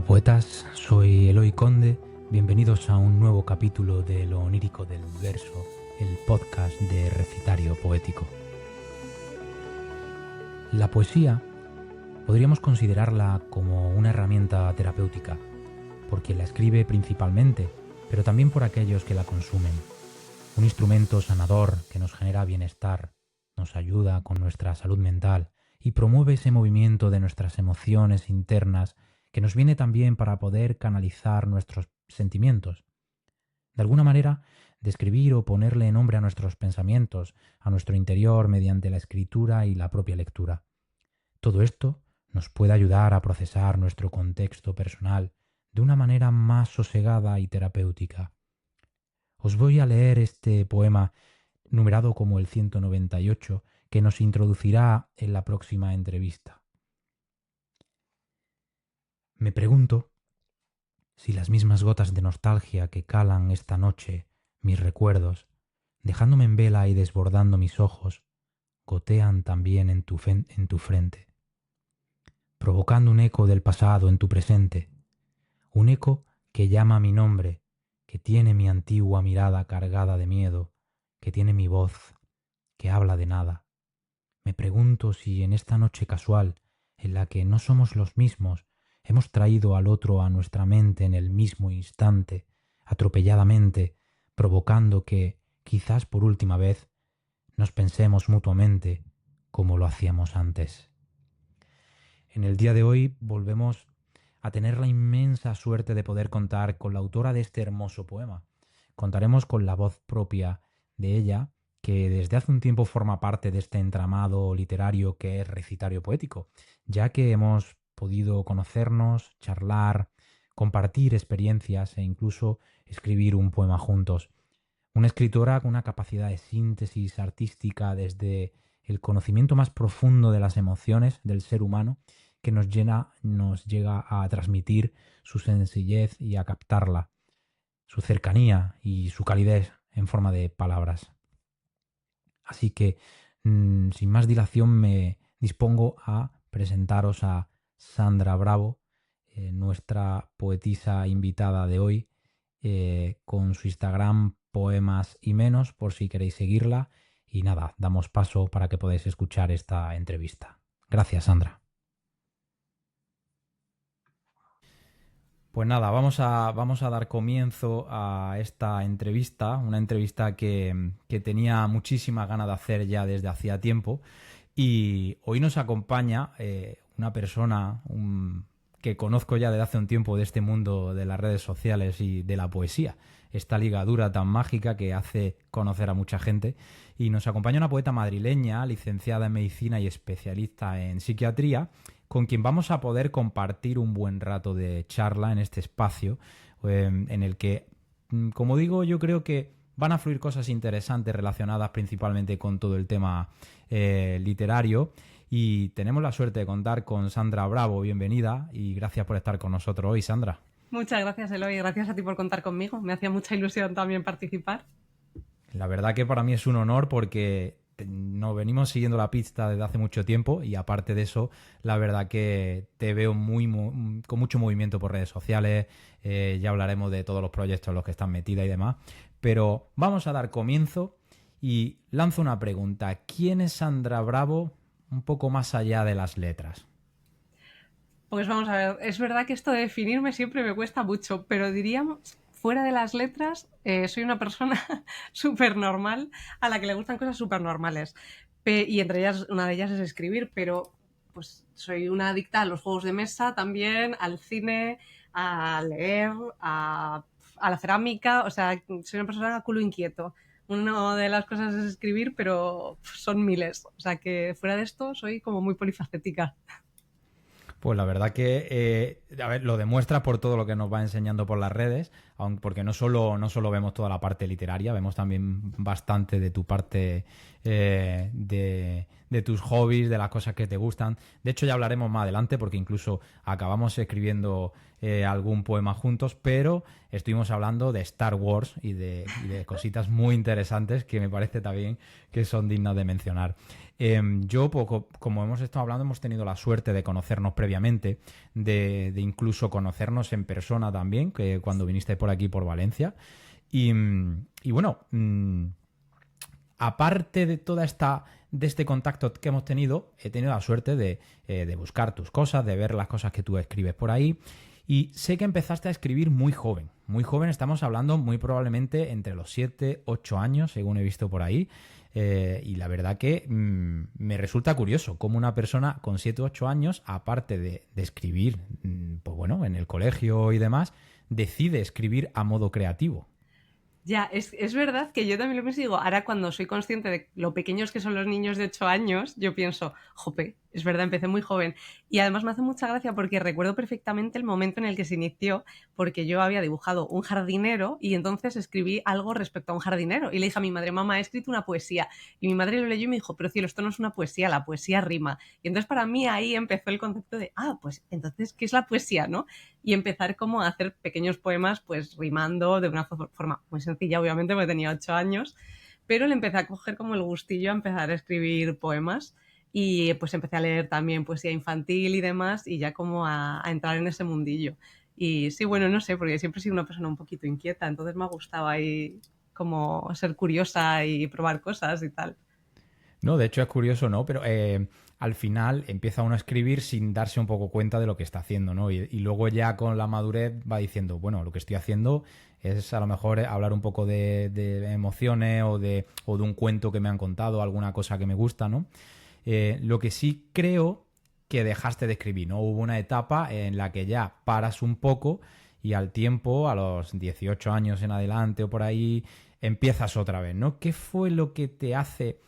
poetas, soy Eloy Conde, bienvenidos a un nuevo capítulo de Lo onírico del verso, el podcast de Recitario Poético. La poesía podríamos considerarla como una herramienta terapéutica, por quien la escribe principalmente, pero también por aquellos que la consumen. Un instrumento sanador que nos genera bienestar, nos ayuda con nuestra salud mental y promueve ese movimiento de nuestras emociones internas que nos viene también para poder canalizar nuestros sentimientos. De alguna manera, describir o ponerle nombre a nuestros pensamientos, a nuestro interior mediante la escritura y la propia lectura. Todo esto nos puede ayudar a procesar nuestro contexto personal de una manera más sosegada y terapéutica. Os voy a leer este poema numerado como el 198 que nos introducirá en la próxima entrevista. Me pregunto si las mismas gotas de nostalgia que calan esta noche mis recuerdos, dejándome en vela y desbordando mis ojos, gotean también en tu frente, provocando un eco del pasado en tu presente, un eco que llama mi nombre, que tiene mi antigua mirada cargada de miedo, que tiene mi voz, que habla de nada. Me pregunto si en esta noche casual, en la que no somos los mismos, hemos traído al otro a nuestra mente en el mismo instante, atropelladamente, provocando que, quizás por última vez, nos pensemos mutuamente como lo hacíamos antes. En el día de hoy volvemos a tener la inmensa suerte de poder contar con la autora de este hermoso poema. Contaremos con la voz propia de ella, que desde hace un tiempo forma parte de este entramado literario que es Recitario Poético, ya que hemos podido conocernos, charlar, compartir experiencias e incluso escribir un poema juntos. Una escritora con una capacidad de síntesis artística desde el conocimiento más profundo de las emociones del ser humano que nos llega a transmitir su sencillez y a captarla, su cercanía y su calidez en forma de palabras. Así que, sin más dilación, me dispongo a presentaros a Sandra Bravo, nuestra poetisa invitada de hoy, con su Instagram Poemas y Menos, por si queréis seguirla. Y nada, damos paso para que podáis escuchar esta entrevista. Gracias, Sandra. Pues nada, vamos a dar comienzo a esta entrevista, una entrevista que tenía muchísimas ganas de hacer ya desde hacía tiempo. Y hoy nos acompaña una persona que conozco ya desde hace un tiempo de este mundo de las redes sociales y de la poesía, esta ligadura tan mágica que hace conocer a mucha gente. Y nos acompaña una poeta madrileña, licenciada en medicina y especialista en psiquiatría, con quien vamos a poder compartir un buen rato de charla en este espacio, en el que, como digo, yo creo que van a fluir cosas interesantes relacionadas principalmente con todo el tema literario. Y tenemos la suerte de contar con Sandra Bravo. Bienvenida y gracias por estar con nosotros hoy, Sandra. Muchas gracias, Eloy. Gracias a ti por contar conmigo. Me hacía mucha ilusión también participar. La verdad que para mí es un honor porque nos venimos siguiendo la pista desde hace mucho tiempo y aparte de eso, la verdad que te veo con mucho movimiento por redes sociales. Ya hablaremos de todos los proyectos en los que estás metida y demás. Pero vamos a dar comienzo y lanzo una pregunta. ¿Quién es Sandra Bravo un poco más allá de las letras? Pues vamos a ver, es verdad que esto de definirme siempre me cuesta mucho, pero diríamos, fuera de las letras, soy una persona súper normal a la que le gustan cosas súper normales. Y entre ellas, una de ellas es escribir, pero pues soy una adicta a los juegos de mesa también, al cine, a leer, a la cerámica, o sea, soy una persona a culo inquieto. Una de las cosas es escribir, pero son miles. O sea que fuera de esto soy como muy polifacética. Pues la verdad que, a ver, lo demuestra por todo lo que nos va enseñando por las redes. porque no solo vemos toda la parte literaria, vemos también bastante de tu parte de tus hobbies, de las cosas que te gustan. De hecho, ya hablaremos más adelante porque incluso acabamos escribiendo algún poema juntos, pero estuvimos hablando de Star Wars y de cositas muy interesantes que me parece también que son dignas de mencionar. Yo, como hemos estado hablando, hemos tenido la suerte de conocernos previamente, de incluso conocernos en persona también, que cuando viniste por aquí, por Valencia. Y bueno, aparte de este contacto que hemos tenido, he tenido la suerte de buscar tus cosas, de ver las cosas que tú escribes por ahí. Y sé que empezaste a escribir muy joven. Muy joven, estamos hablando muy probablemente entre los 7, 8 años, según he visto por ahí. Y la verdad que me resulta curioso cómo una persona con 7 u 8 años, aparte de escribir, pues bueno, en el colegio y demás, decide escribir a modo creativo. Ya, es verdad que yo también lo pienso y digo, ahora cuando soy consciente de lo pequeños que son los niños de 8 años, yo pienso, jope, es verdad, empecé muy joven. Y además me hace mucha gracia porque recuerdo perfectamente el momento en el que se inició, porque yo había dibujado un jardinero y entonces escribí algo respecto a un jardinero. Y le dije a mi madre, mamá, he escrito una poesía. Y mi madre lo leyó y me dijo, pero cielo, esto no es una poesía, la poesía rima. Y entonces para mí ahí empezó el concepto de, pues entonces, ¿qué es la poesía, no? Y empezar como a hacer pequeños poemas, pues rimando de una forma muy sencilla, obviamente, porque tenía 8 años, pero le empecé a coger como el gustillo a empezar a escribir poemas y pues empecé a leer también poesía infantil y demás y ya como a entrar en ese mundillo. Y sí, bueno, no sé, porque siempre he sido una persona un poquito inquieta, entonces me ha gustado ahí como ser curiosa y probar cosas y tal. No, de hecho es curioso, ¿no? Pero al final empieza uno a escribir sin darse un poco cuenta de lo que está haciendo, ¿no? Y luego ya con la madurez va diciendo, bueno, lo que estoy haciendo es a lo mejor hablar un poco de emociones o de un cuento que me han contado, alguna cosa que me gusta, ¿no? Lo que sí creo que dejaste de escribir, ¿no? Hubo una etapa en la que ya paras un poco y al tiempo, a los 18 años en adelante o por ahí, empiezas otra vez, ¿no? ¿Qué fue lo que te hace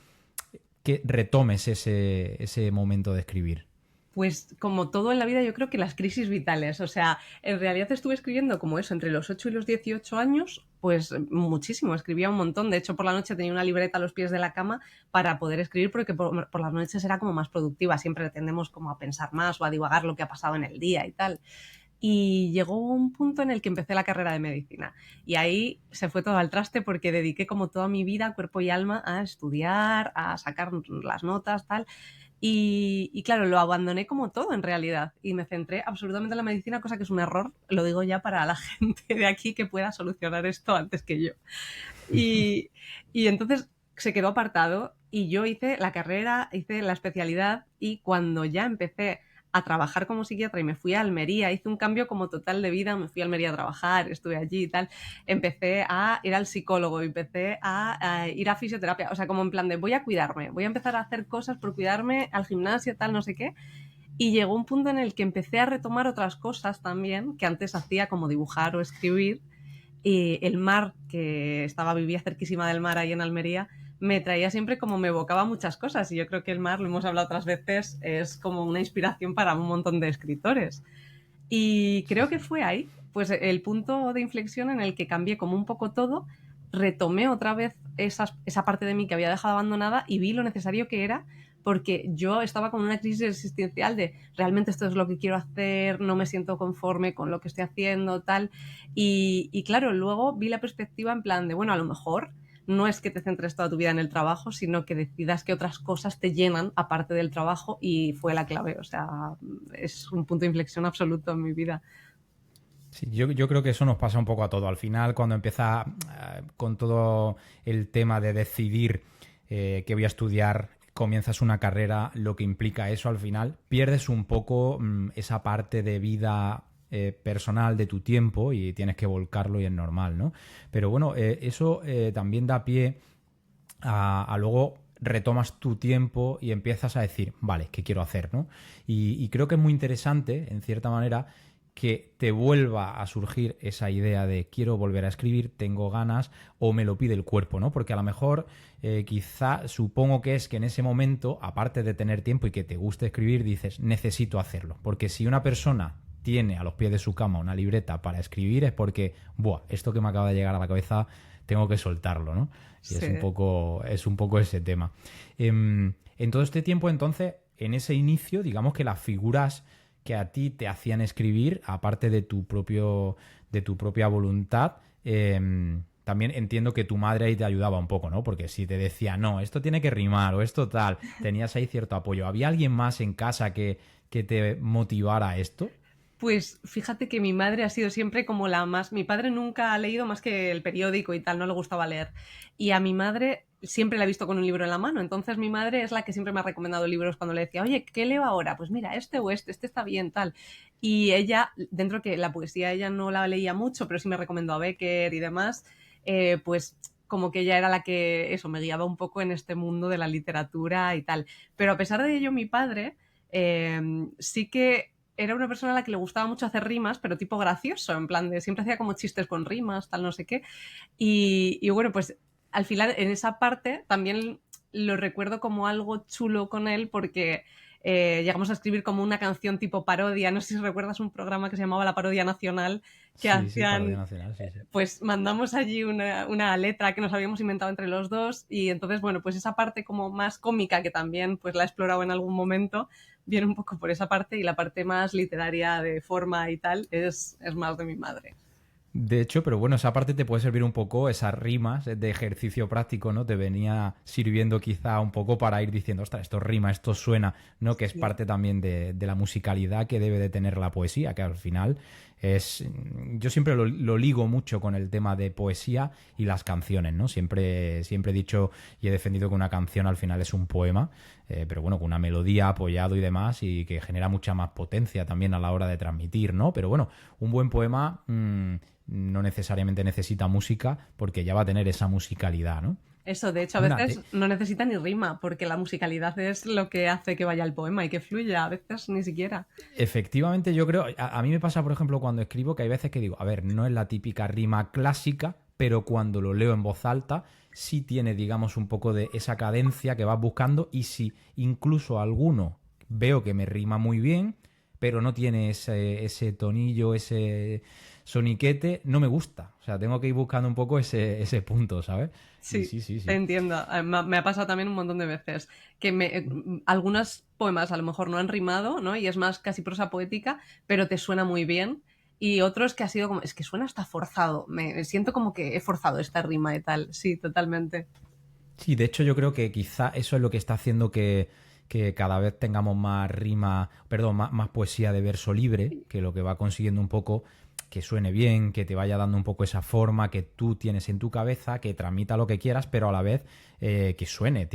que retomes ese momento de escribir? Pues como todo en la vida, yo creo que las crisis vitales. O sea, en realidad estuve escribiendo como eso, entre los 8 y los 18 años, pues muchísimo, escribía un montón. De hecho, por la noche tenía una libreta a los pies de la cama para poder escribir, porque por las noches era como más productiva. Siempre tendemos como a pensar más o a divagar lo que ha pasado en el día y tal. Y llegó un punto en el que empecé la carrera de medicina. Y ahí se fue todo al traste porque dediqué como toda mi vida, cuerpo y alma, a estudiar, a sacar las notas, tal. Y claro, lo abandoné como todo en realidad y me centré absolutamente en la medicina, cosa que es un error, lo digo ya para la gente de aquí que pueda solucionar esto antes que yo. Y, y entonces se quedó apartado y yo hice la carrera, hice la especialidad y cuando ya empecé a trabajar como psiquiatra y me fui a Almería, hice un cambio como total de vida, me fui a Almería a trabajar, estuve allí y tal, empecé a ir al psicólogo, empecé a ir a fisioterapia, o sea, como en plan de voy a cuidarme, voy a empezar a hacer cosas por cuidarme, al gimnasio, tal, no sé qué, y llegó un punto en el que empecé a retomar otras cosas también que antes hacía como dibujar o escribir, y el mar, que vivía cerquísima del mar ahí en Almería, me traía siempre como me evocaba muchas cosas y yo creo que el mar, lo hemos hablado otras veces, es como una inspiración para un montón de escritores. Y Sí, creo que sí. fue ahí, pues el punto de inflexión en el que cambié como un poco todo, retomé otra vez esa parte de mí que había dejado abandonada y vi lo necesario que era porque yo estaba con una crisis existencial de realmente esto es lo que quiero hacer, no me siento conforme con lo que estoy haciendo, tal. Y claro, luego vi la perspectiva en plan de, bueno, a lo mejor no es que te centres toda tu vida en el trabajo, sino que decidas que otras cosas te llenan aparte del trabajo y fue la clave. O sea, es un punto de inflexión absoluto en mi vida. Sí, yo creo que eso nos pasa un poco a todo. Al final, cuando empieza con todo el tema de decidir qué voy a estudiar, comienzas una carrera, lo que implica eso al final, pierdes un poco esa parte de vida personal de tu tiempo y tienes que volcarlo y es normal, ¿no? Pero bueno, eso también da pie a luego retomas tu tiempo y empiezas a decir, vale, ¿qué quiero hacer, no? Y creo que es muy interesante, en cierta manera, que te vuelva a surgir esa idea de quiero volver a escribir, tengo ganas o me lo pide el cuerpo, ¿no? Porque a lo mejor quizá supongo que es que en ese momento, aparte de tener tiempo y que te guste escribir, dices necesito hacerlo. Porque si una persona tiene a los pies de su cama una libreta para escribir es porque, buah, esto que me acaba de llegar a la cabeza tengo que soltarlo, ¿no? Y Sí. es un poco ese tema. En todo este tiempo, entonces, en ese inicio, digamos que las figuras que a ti te hacían escribir, aparte de tu propia voluntad, también entiendo que tu madre ahí te ayudaba un poco, ¿no? Porque si te decía, no, esto tiene que rimar o esto tal, tenías ahí cierto apoyo. ¿Había alguien más en casa que te motivara a esto? Pues fíjate que mi madre ha sido siempre como la más... Mi padre nunca ha leído más que el periódico y tal, no le gustaba leer. Y a mi madre siempre la he visto con un libro en la mano. Entonces mi madre es la que siempre me ha recomendado libros cuando le decía, oye, ¿qué leo ahora? Pues mira, este o este está bien, tal. Y ella, dentro que la poesía ella no la leía mucho, pero sí me recomendó a Becker y demás, pues como que ella era la que, eso, me guiaba un poco en este mundo de la literatura y tal. Pero a pesar de ello, mi padre sí que era una persona a la que le gustaba mucho hacer rimas, pero tipo gracioso, en plan de siempre hacía como chistes con rimas, tal, no sé qué. Y bueno, pues al final en esa parte también lo recuerdo como algo chulo con él porque llegamos a escribir como una canción tipo parodia. No sé si recuerdas un programa que se llamaba La Parodia Nacional, que Sí, sí, Parodia hacían, Nacional, sí, sí. pues mandamos allí una letra que nos habíamos inventado entre los dos y entonces, bueno, pues esa parte como más cómica que también pues la he explorado en algún momento, viene un poco por esa parte y la parte más literaria de forma y tal es más de mi madre. De hecho, pero bueno, esa parte te puede servir un poco, esas rimas de ejercicio práctico, ¿no? Te venía sirviendo quizá un poco para ir diciendo, ostras, esto rima, esto suena, ¿no? Que es Sí. parte también de la musicalidad que debe de tener la poesía, que al final es... Yo siempre lo ligo mucho con el tema de poesía y las canciones, ¿no? Siempre he dicho y he defendido que una canción al final es un poema, pero bueno, con una melodía apoyado y demás, y que genera mucha más potencia también a la hora de transmitir, ¿no? Pero bueno, un buen poema no necesariamente necesita música porque ya va a tener esa musicalidad, ¿no? Eso, de hecho, a Anda, veces no necesita ni rima, porque la musicalidad es lo que hace que vaya el poema y que fluya, a veces ni siquiera. efectivamente yo creo, a mí me pasa por ejemplo cuando escribo que hay veces que digo, a ver, no es la típica rima clásica, pero cuando lo leo en voz alta sí tiene, digamos, un poco de esa cadencia que vas buscando y si incluso alguno veo que me rima muy bien, pero no tiene ese tonillo, ese soniquete, no me gusta. O sea, tengo que ir buscando un poco ese punto, ¿sabes? Y Sí, sí, sí, te sí. entiendo. Me ha pasado también un montón de veces que algunos poemas a lo mejor no han rimado, ¿no? Y es más casi prosa poética, pero te suena muy bien. Y otros que ha sido como, es que suena hasta forzado. Me siento como que he forzado esta rima y tal. Sí, totalmente. Sí, de hecho yo creo que quizá eso es lo que está haciendo que cada vez tengamos más rima, perdón, más poesía de verso libre, que lo que va consiguiendo un poco que suene bien, que te vaya dando un poco esa forma que tú tienes en tu cabeza, que transmita lo que quieras, pero a la vez que suene.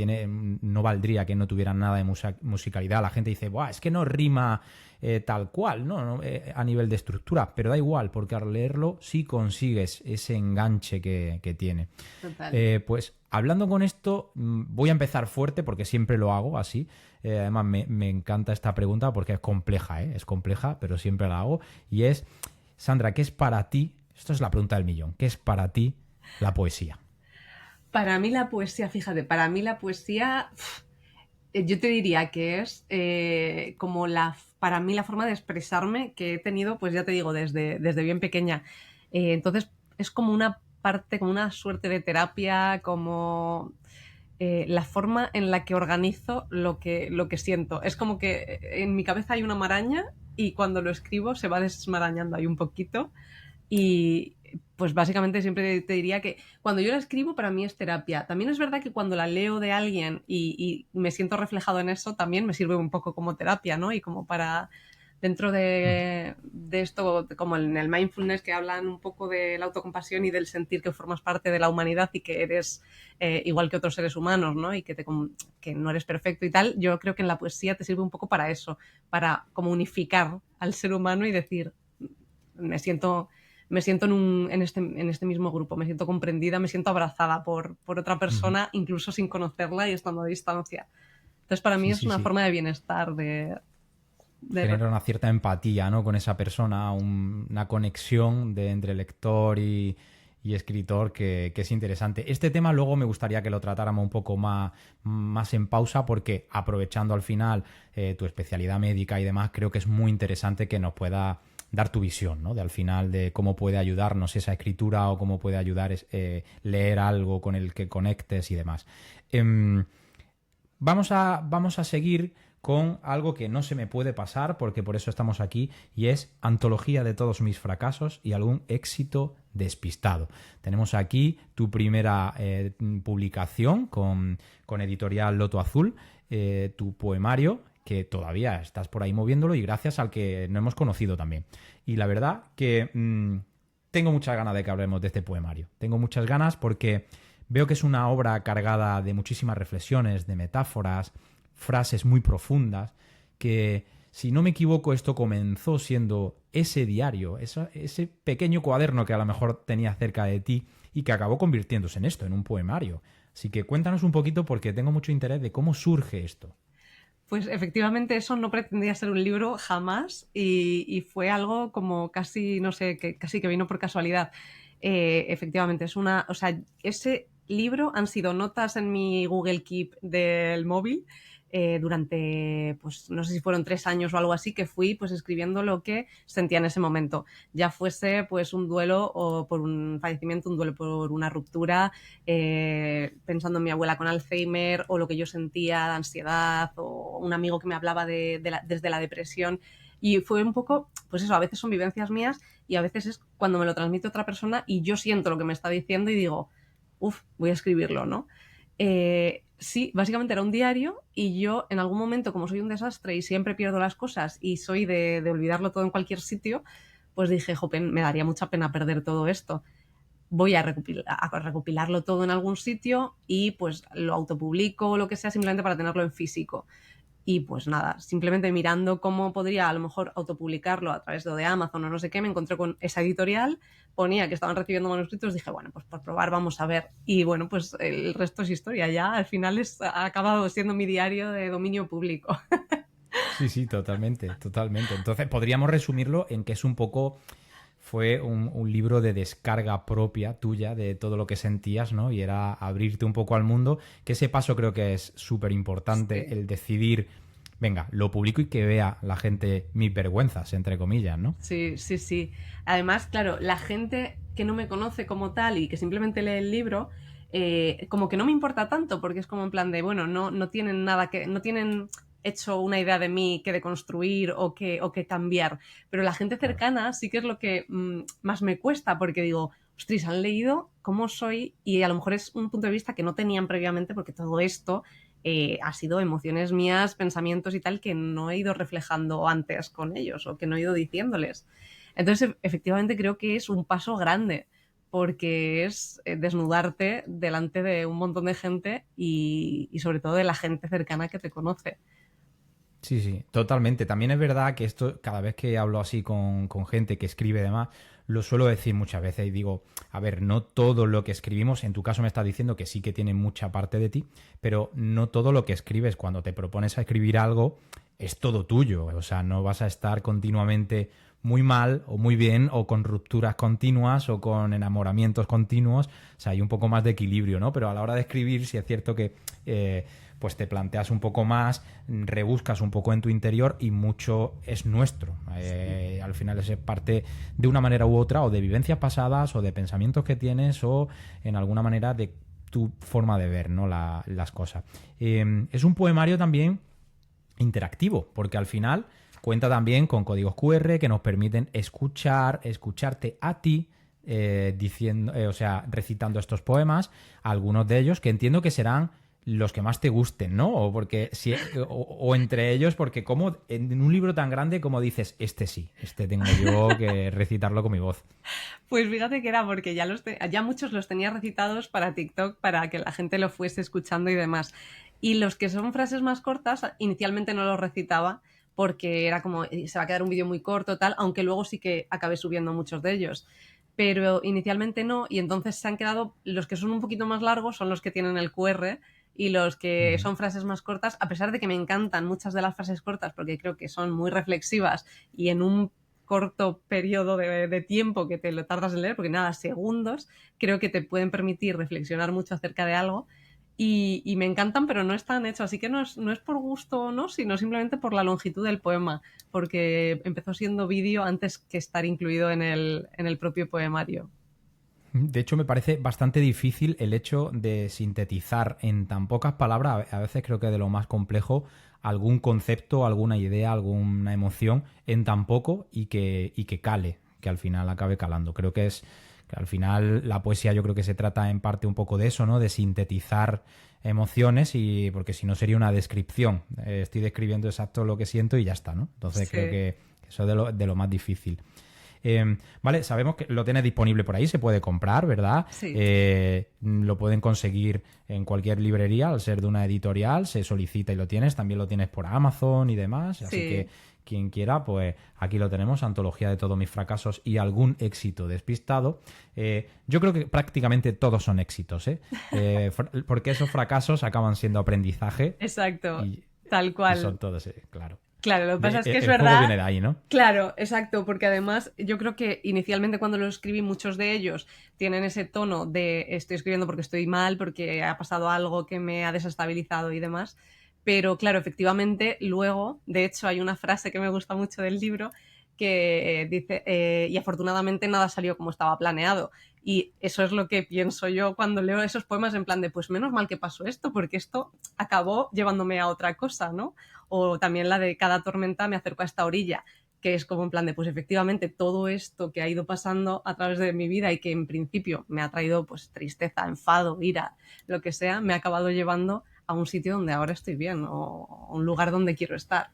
No valdría que no tuviera nada de musicalidad. La gente dice, buah, es que no rima tal cual, ¿no? A nivel de estructura, pero da igual, porque al leerlo sí consigues ese enganche que tiene. Total. Pues hablando con esto, voy a empezar fuerte porque siempre lo hago así. Además, me encanta esta pregunta porque es compleja, ¿eh? Es compleja, pero siempre la hago. Y es, Sandra, ¿qué es para ti? Esto es la pregunta del millón. ¿Qué es para ti la poesía? Para mí la poesía, fíjate, para mí la poesía, yo te diría que es como para mí la forma de expresarme que he tenido, pues ya te digo, desde bien pequeña. Entonces es como una parte, como una suerte de terapia, como la forma en la que organizo lo que siento. Es como que en mi cabeza hay una maraña y cuando lo escribo se va desmarañando ahí un poquito y pues básicamente siempre te diría que cuando yo la escribo para mí es terapia. También es verdad que cuando la leo de alguien y me siento reflejado en eso, también me sirve un poco como terapia, ¿no? Y como para dentro de esto, como en el mindfulness, que hablan un poco de la autocompasión y del sentir que formas parte de la humanidad y que eres igual que otros seres humanos, ¿no? Y que no eres perfecto y tal, yo creo que en la poesía te sirve un poco para eso, para como unificar al ser humano y decir, me siento en este mismo grupo, me siento comprendida, me siento abrazada por otra Ujú. persona, incluso sin conocerla y estando a distancia. Entonces, para mí Sí, es sí, una sí. forma de bienestar, de Genera una cierta empatía, ¿no? Con esa persona, una conexión entre lector y escritor que es interesante. Este tema luego me gustaría que lo tratáramos un poco más en pausa porque aprovechando al final tu especialidad médica y demás, creo que es muy interesante que nos pueda dar tu visión, ¿no? De al final de cómo puede ayudarnos esa escritura o cómo puede ayudar leer algo con el que conectes y demás. Em, vamos a seguir con algo que no se me puede pasar, porque por eso estamos aquí, y es antología de todos mis fracasos y algún éxito despistado. Tenemos aquí tu primera publicación con editorial Loto Azul, tu poemario, que todavía estás por ahí moviéndolo y gracias al que no hemos conocido también. Y la verdad que tengo muchas ganas de que hablemos de este poemario. Tengo muchas ganas porque veo que es una obra cargada de muchísimas reflexiones, de metáforas, frases muy profundas, que si no me equivoco esto comenzó siendo ese diario, ese pequeño cuaderno que a lo mejor tenías cerca de ti y que acabó convirtiéndose en esto, en un poemario. Así que cuéntanos un poquito porque tengo mucho interés de cómo surge esto. Pues efectivamente eso no pretendía ser un libro jamás y fue algo como casi, no sé, que casi que vino por casualidad. Efectivamente, o sea, ese libro han sido notas en mi Google Keep del móvil durante, pues no sé si fueron 3 años o algo así, que fui pues escribiendo lo que sentía en ese momento. Ya fuese pues un duelo o por un fallecimiento, un duelo por una ruptura, pensando en mi abuela con Alzheimer o lo que yo sentía de ansiedad o un amigo que me hablaba desde la depresión. Y fue un poco, pues eso, a veces son vivencias mías y a veces es cuando me lo transmite otra persona y yo siento lo que me está diciendo y digo, uff, voy a escribirlo, ¿no? Sí, básicamente era un diario y yo en algún momento, como soy un desastre y siempre pierdo las cosas y soy de olvidarlo todo en cualquier sitio, pues dije, jopen, me daría mucha pena perder todo esto. Voy a recopilarlo todo en algún sitio y pues lo autopublico o lo que sea simplemente para tenerlo en físico. Y pues nada, simplemente mirando cómo podría a lo mejor autopublicarlo a través de Amazon o no sé qué, me encontré con esa editorial, ponía que estaban recibiendo manuscritos, dije, bueno, pues por probar vamos a ver. Y bueno, pues el resto es historia ya, al final ha acabado siendo mi diario de dominio público. Sí, sí, totalmente, totalmente. Entonces podríamos resumirlo en que es un poco fue un libro de descarga propia tuya de todo lo que sentías, ¿no? Y era abrirte un poco al mundo, que ese paso creo que es súper importante, Sí. el decidir, venga, lo publico y que vea la gente mis vergüenzas, entre comillas, ¿no? Sí, sí, sí. Además, claro, la gente que no me conoce como tal y que simplemente lee el libro, como que no me importa tanto, porque es como en plan de, bueno, no tienen nada que, no tienen hecho una idea de mí que deconstruir o que cambiar. Pero la gente Claro. cercana sí que es lo que más me cuesta, porque digo, ostras, han leído cómo soy y a lo mejor es un punto de vista que no tenían previamente, porque todo esto ha sido emociones mías, pensamientos y tal que no he ido reflejando antes con ellos o que no he ido diciéndoles. Entonces, efectivamente, creo que es un paso grande porque es desnudarte delante de un montón de gente y sobre todo de la gente cercana que te conoce. Sí, sí, totalmente. También es verdad que esto, cada vez que hablo así con gente que escribe y demás, lo suelo decir muchas veces y digo, a ver, no todo lo que escribimos, en tu caso me estás diciendo que sí que tiene mucha parte de ti, pero no todo lo que escribes cuando te propones a escribir algo es todo tuyo. O sea, no vas a estar continuamente muy mal o muy bien o con rupturas continuas o con enamoramientos continuos. O sea, hay un poco más de equilibrio, ¿no? Pero a la hora de escribir sí es cierto que pues te planteas un poco más, rebuscas un poco en tu interior y mucho es nuestro. Al final es parte de una manera u otra o de vivencias pasadas o de pensamientos que tienes o en alguna manera de tu forma de ver, ¿no? Las cosas. Es un poemario también interactivo, porque al final cuenta también con códigos QR que nos permiten escucharte a ti diciendo, o sea, recitando estos poemas, algunos de ellos que entiendo que serán los que más te gusten, ¿no? O porque si o entre ellos, porque como en un libro tan grande como dices, este sí, este tengo yo que recitarlo con mi voz. Pues fíjate que era porque ya muchos los tenía recitados para TikTok para que la gente lo fuese escuchando y demás. Y los que son frases más cortas, inicialmente no los recitaba porque era como, se va a quedar un vídeo muy corto, tal, aunque luego sí que acabé subiendo muchos de ellos. Pero inicialmente no, y entonces se han quedado, los que son un poquito más largos son los que tienen el QR y los Uh que -huh. son frases más cortas, a pesar de que me encantan muchas de las frases cortas porque creo que son muy reflexivas y en un corto periodo de tiempo que te lo tardas en leer, porque nada, segundos, creo que te pueden permitir reflexionar mucho acerca de algo. y me encantan, pero no están hechos. Así que no es por gusto o no, sino simplemente por la longitud del poema, porque empezó siendo vídeo antes que estar incluido en el propio poemario. De hecho, me parece bastante difícil el hecho de sintetizar en tan pocas palabras, a veces creo que de lo más complejo, algún concepto, alguna idea, alguna emoción en tan poco y que cale, que al final acabe calando. Creo que al final la poesía yo creo que se trata en parte un poco de eso, ¿no? De sintetizar emociones y porque si no sería una descripción. Estoy describiendo exacto lo que siento y ya está, ¿no? Entonces Sí. creo que eso es de lo más difícil. Vale, sabemos que lo tienes disponible por ahí, se puede comprar, ¿verdad? Sí. Lo pueden conseguir en cualquier librería, al ser de una editorial, se solicita y lo tienes. También lo tienes por Amazon y demás. Así que Sí. quien quiera, pues aquí lo tenemos, Antología de todos mis fracasos y algún éxito despistado. Yo creo que prácticamente todos son éxitos, ¿eh? Porque esos fracasos acaban siendo aprendizaje Exacto, y, tal y son cual. todos, claro. Claro, lo que pasa es que es El juego verdad. viene de ahí, ¿no? Claro, exacto, porque además yo creo que inicialmente cuando lo escribí muchos de ellos tienen ese tono de estoy escribiendo porque estoy mal, porque ha pasado algo que me ha desestabilizado y demás, pero claro, efectivamente luego, de hecho hay una frase que me gusta mucho del libro que dice, y afortunadamente nada salió como estaba planeado. Y eso es lo que pienso yo cuando leo esos poemas en plan de, pues menos mal que pasó esto, porque esto acabó llevándome a otra cosa, ¿no? O también la de cada tormenta me acerco a esta orilla, que es como en plan de, pues efectivamente todo esto que ha ido pasando a través de mi vida y que en principio me ha traído pues tristeza, enfado, ira, lo que sea, me ha acabado llevando a un sitio donde ahora estoy bien o a un lugar donde quiero estar.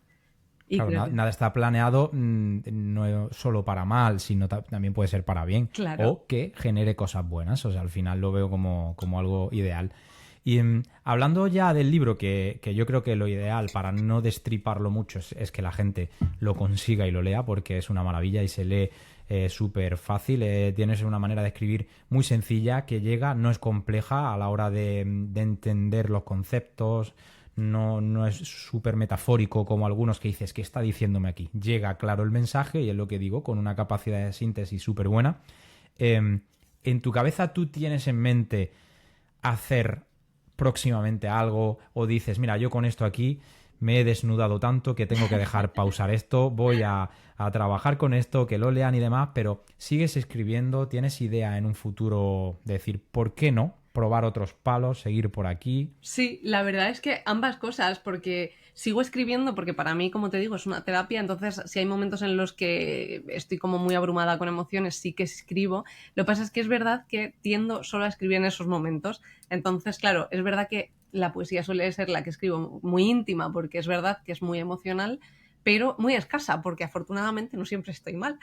Y Claro, creo que, nada está planeado no solo para mal, sino también puede ser para bien claro, o que genere cosas buenas. O sea, al final lo veo como algo ideal. Y hablando ya del libro, que yo creo que lo ideal para no destriparlo mucho es que la gente lo consiga y lo lea porque es una maravilla y se lee súper fácil. Tienes una manera de escribir muy sencilla que llega, no es compleja a la hora de entender los conceptos, no es súper metafórico como algunos que dices, ¿qué está diciéndome aquí? Llega claro el mensaje y es lo que digo, con una capacidad de síntesis súper buena. ¿En tu cabeza tú tienes en mente hacer próximamente algo o dices, mira, yo con esto aquí me he desnudado tanto que tengo que dejar pausar esto, voy a trabajar con esto, que lo lean y demás, pero sigues escribiendo, tienes idea en un futuro de decir, ¿por qué no? Probar otros palos, seguir por aquí. sí, la verdad es que ambas cosas, porque sigo escribiendo, porque para mí, como te digo, es una terapia, entonces si hay momentos en los que estoy como muy abrumada con emociones, sí que escribo. Lo que pasa es que es verdad que tiendo solo a escribir en esos momentos. Entonces, claro, es verdad que la poesía suele ser la que escribo muy íntima, porque es verdad que es muy emocional, pero muy escasa, porque afortunadamente no siempre estoy mal.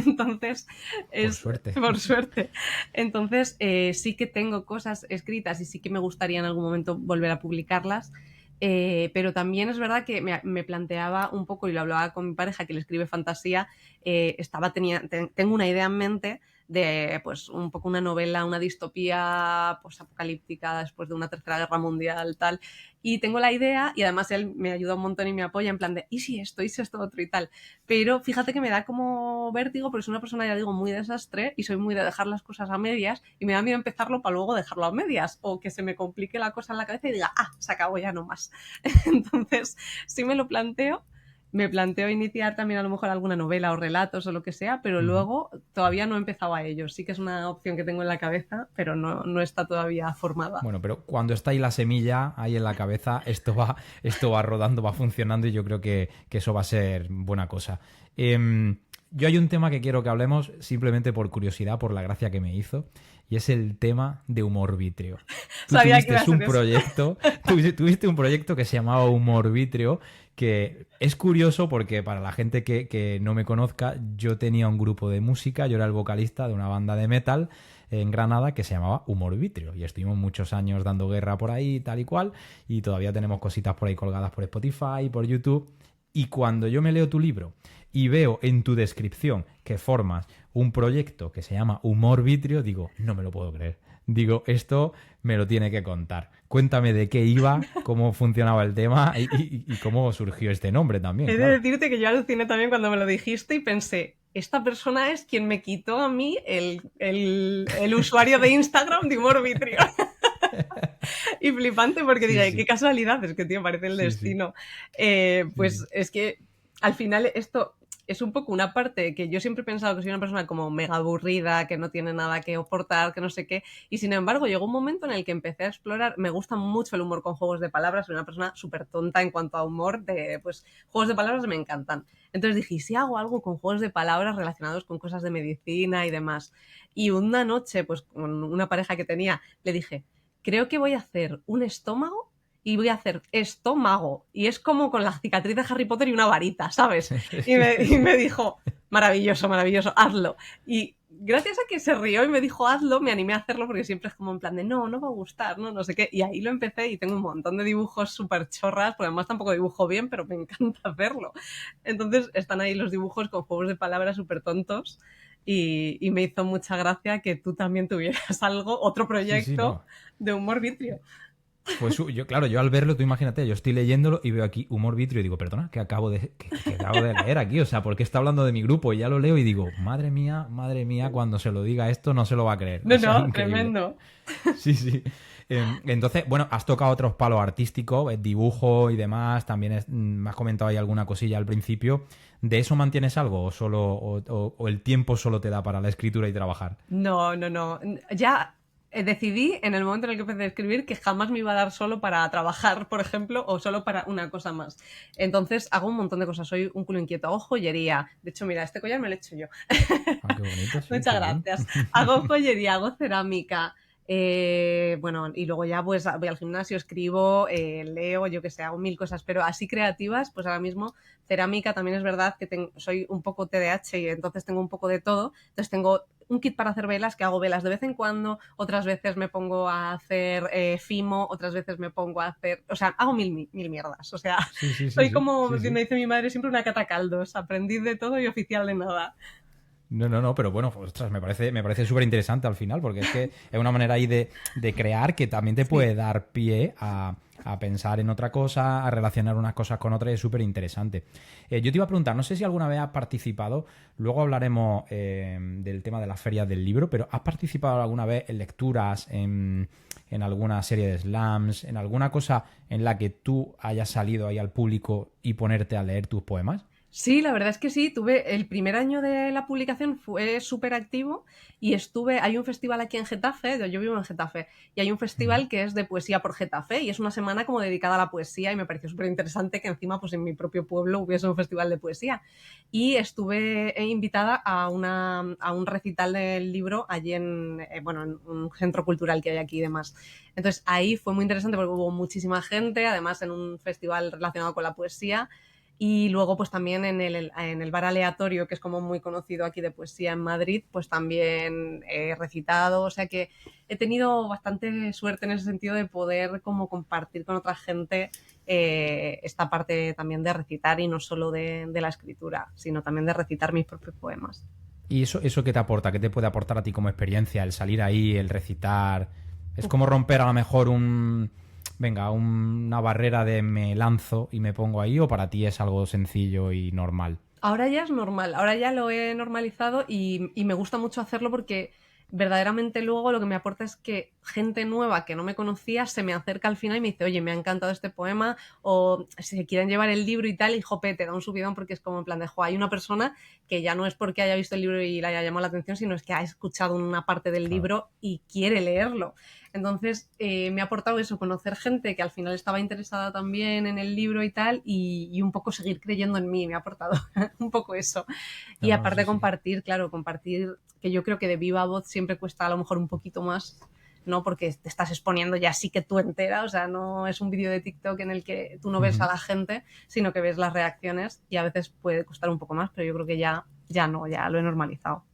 Entonces, Por es suerte. por suerte. Entonces, sí que tengo cosas escritas y sí que me gustaría en algún momento volver a publicarlas. Pero también es verdad que me planteaba un poco, y lo hablaba con mi pareja que le escribe fantasía, tengo una idea en mente de pues un poco una novela, una distopía pues apocalíptica después de una tercera guerra mundial, tal. Y tengo la idea y además él me ayuda un montón y me apoya en plan de, ¿y si esto otro y tal? Pero fíjate que me da como vértigo porque soy una persona, ya digo, muy desastre y soy muy de dejar las cosas a medias y me da miedo empezarlo para luego dejarlo a medias o que se me complique la cosa en la cabeza y diga, se acabó ya no más. Entonces, sí me planteo iniciar también a lo mejor alguna novela o relatos o lo que sea, pero Ujú. luego todavía no he empezado a ello. Sí que es una opción que tengo en la cabeza, pero no está todavía formada. Bueno, pero cuando está ahí la semilla, ahí en la cabeza, esto va rodando, va funcionando y yo creo que eso va a ser buena cosa. Yo hay un tema que quiero que hablemos simplemente por curiosidad, por la gracia que me hizo, y es el tema de humor vítreo. Tú Sabía que tuviste iba a ser un eso. proyecto, tuviste un proyecto que se llamaba Humor Vítreo, que es curioso porque para la gente que no me conozca, yo tenía un grupo de música, yo era el vocalista de una banda de metal en Granada que se llamaba Humor Vítreo y estuvimos muchos años dando guerra por ahí tal y cual y todavía tenemos cositas por ahí colgadas por Spotify, por YouTube y cuando yo me leo tu libro y veo en tu descripción que formas un proyecto que se llama Humor Vítreo, digo, no me lo puedo creer. Digo, esto me lo tiene que contar. Cuéntame de qué iba, cómo funcionaba el tema y cómo surgió este nombre también, He de claro. decirte que yo aluciné también cuando me lo dijiste y pensé, esta persona es quien me quitó a mí el usuario de Instagram de Humor Vitrio. Y flipante porque Sí, diga, sí. qué casualidad, es que, tío, parece el Sí, sí. destino. Sí, Pues sí. es que al final esto es un poco una parte que yo siempre he pensado que soy una persona como mega aburrida, que no tiene nada que aportar, que no sé qué. Y sin embargo, llegó un momento en el que empecé a explorar. Me gusta mucho el humor con juegos de palabras. Soy una persona súper tonta en cuanto a humor. Pues juegos de palabras me encantan. Entonces dije, ¿y si hago algo con juegos de palabras relacionados con cosas de medicina y demás? Y una noche, pues con una pareja que tenía, le dije, creo que voy a hacer un estómago y voy a hacer estómago. Y es como con la cicatriz de Harry Potter y una varita, ¿sabes? Y me dijo, maravilloso, maravilloso, hazlo. Y gracias a que se rió y me dijo hazlo, me animé a hacerlo porque siempre es como en plan de no, no va a gustar, no, no sé qué. Y ahí lo empecé y tengo un montón de dibujos súper chorras, porque además tampoco dibujo bien, pero me encanta hacerlo. Entonces están ahí los dibujos con juegos de palabras súper tontos. Y me hizo mucha gracia que tú también tuvieras algo, otro Sí, sí, proyecto no. de humor vitrio. Pues yo, claro, yo al verlo, tú imagínate, yo estoy leyéndolo y veo aquí humor vitrio y digo, perdona, que acabo de leer aquí? O sea, ¿por qué está hablando de mi grupo? Y ya lo leo y digo, madre mía, cuando se lo diga esto no se lo va a creer. No, O sea, no, increíble. tremendo. Sí, sí. Entonces, bueno, has tocado otros palos artísticos, dibujo y demás. También me has comentado ahí alguna cosilla al principio. ¿De eso mantienes algo o solo o el tiempo solo te da para la escritura y trabajar? No, no, no. Ya decidí en el momento en el que empecé a escribir que jamás me iba a dar solo para trabajar, por ejemplo, o solo para una cosa más. Entonces hago un montón de cosas. Soy un culo inquieto. Hago joyería. De hecho, mira, este collar me lo he hecho yo. Ah, qué bonito, sí, Muchas qué bien. gracias. Hago joyería, hago cerámica. Bueno, y luego ya pues voy al gimnasio, escribo, leo, yo que sé, hago mil cosas, pero así creativas, pues ahora mismo cerámica también es verdad que soy un poco TDAH y entonces tengo un poco de todo. Entonces tengo un kit para hacer velas, que hago velas de vez en cuando, otras veces me pongo a hacer fimo, otras veces me pongo a hacer, o sea, hago mil mierdas. O sea, Sí, sí, sí, soy sí, como me sí, sí. dice mi madre, siempre una catacaldos, aprendiz de todo y oficial de nada. No, no, no, pero bueno, ostras, me parece súper interesante al final, porque es que es una manera ahí de crear que también te Sí. puede dar pie a pensar en otra cosa, a relacionar unas cosas con otras, y es súper interesante. Yo te iba a preguntar, no sé si alguna vez has participado, luego hablaremos del tema de las ferias del libro, pero ¿has participado alguna vez en lecturas, en alguna serie de slams, en alguna cosa en la que tú hayas salido ahí al público y ponerte a leer tus poemas? Sí, la verdad es que sí. Tuve el primer año de la publicación fue súper activo y hay un festival aquí en Getafe, yo vivo en Getafe, y hay un Ujú. festival que es de poesía por Getafe y es una semana como dedicada a la poesía y me pareció súper interesante que encima pues en mi propio pueblo hubiese un festival de poesía. Y estuve invitada a un recital del libro allí bueno, en un centro cultural que hay aquí y demás. Entonces ahí fue muy interesante porque hubo muchísima gente, además en un festival relacionado con la poesía. Y luego, pues también en el bar aleatorio, que es como muy conocido aquí de poesía en Madrid, pues también he recitado. O sea que he tenido bastante suerte en ese sentido de poder como compartir con otra gente esta parte también de recitar y no solo de la escritura, sino también de recitar mis propios poemas. ¿Y eso qué te aporta? ¿Qué te puede aportar a ti como experiencia? El salir ahí, el recitar. Es Uf. como romper a lo mejor una barrera de me lanzo y me pongo ahí, o para ti es algo sencillo y normal. Ahora ya es normal, ahora ya lo he normalizado y me gusta mucho hacerlo porque verdaderamente luego lo que me aporta es que gente nueva que no me conocía se me acerca al final y me dice, oye, me ha encantado este poema, o si se quieren llevar el libro y tal, y jope, te da un subidón porque es como en plan de, jo, hay una persona que ya no es porque haya visto el libro y le haya llamado la atención, sino es que ha escuchado una parte del Claro. libro y quiere leerlo. Entonces, me ha aportado eso, conocer gente que al final estaba interesada también en el libro y tal, y un poco seguir creyendo en mí, me ha aportado un poco eso. Y No, no, aparte sí, sí. compartir, claro, compartir, que yo creo que de viva voz siempre cuesta a lo mejor un poquito más, ¿no? Porque te estás exponiendo ya sí que tú entera, o sea, no es un vídeo de TikTok en el que tú no ves a Ujú. la gente, sino que ves las reacciones y a veces puede costar un poco más, pero yo creo que ya no, ya lo he normalizado.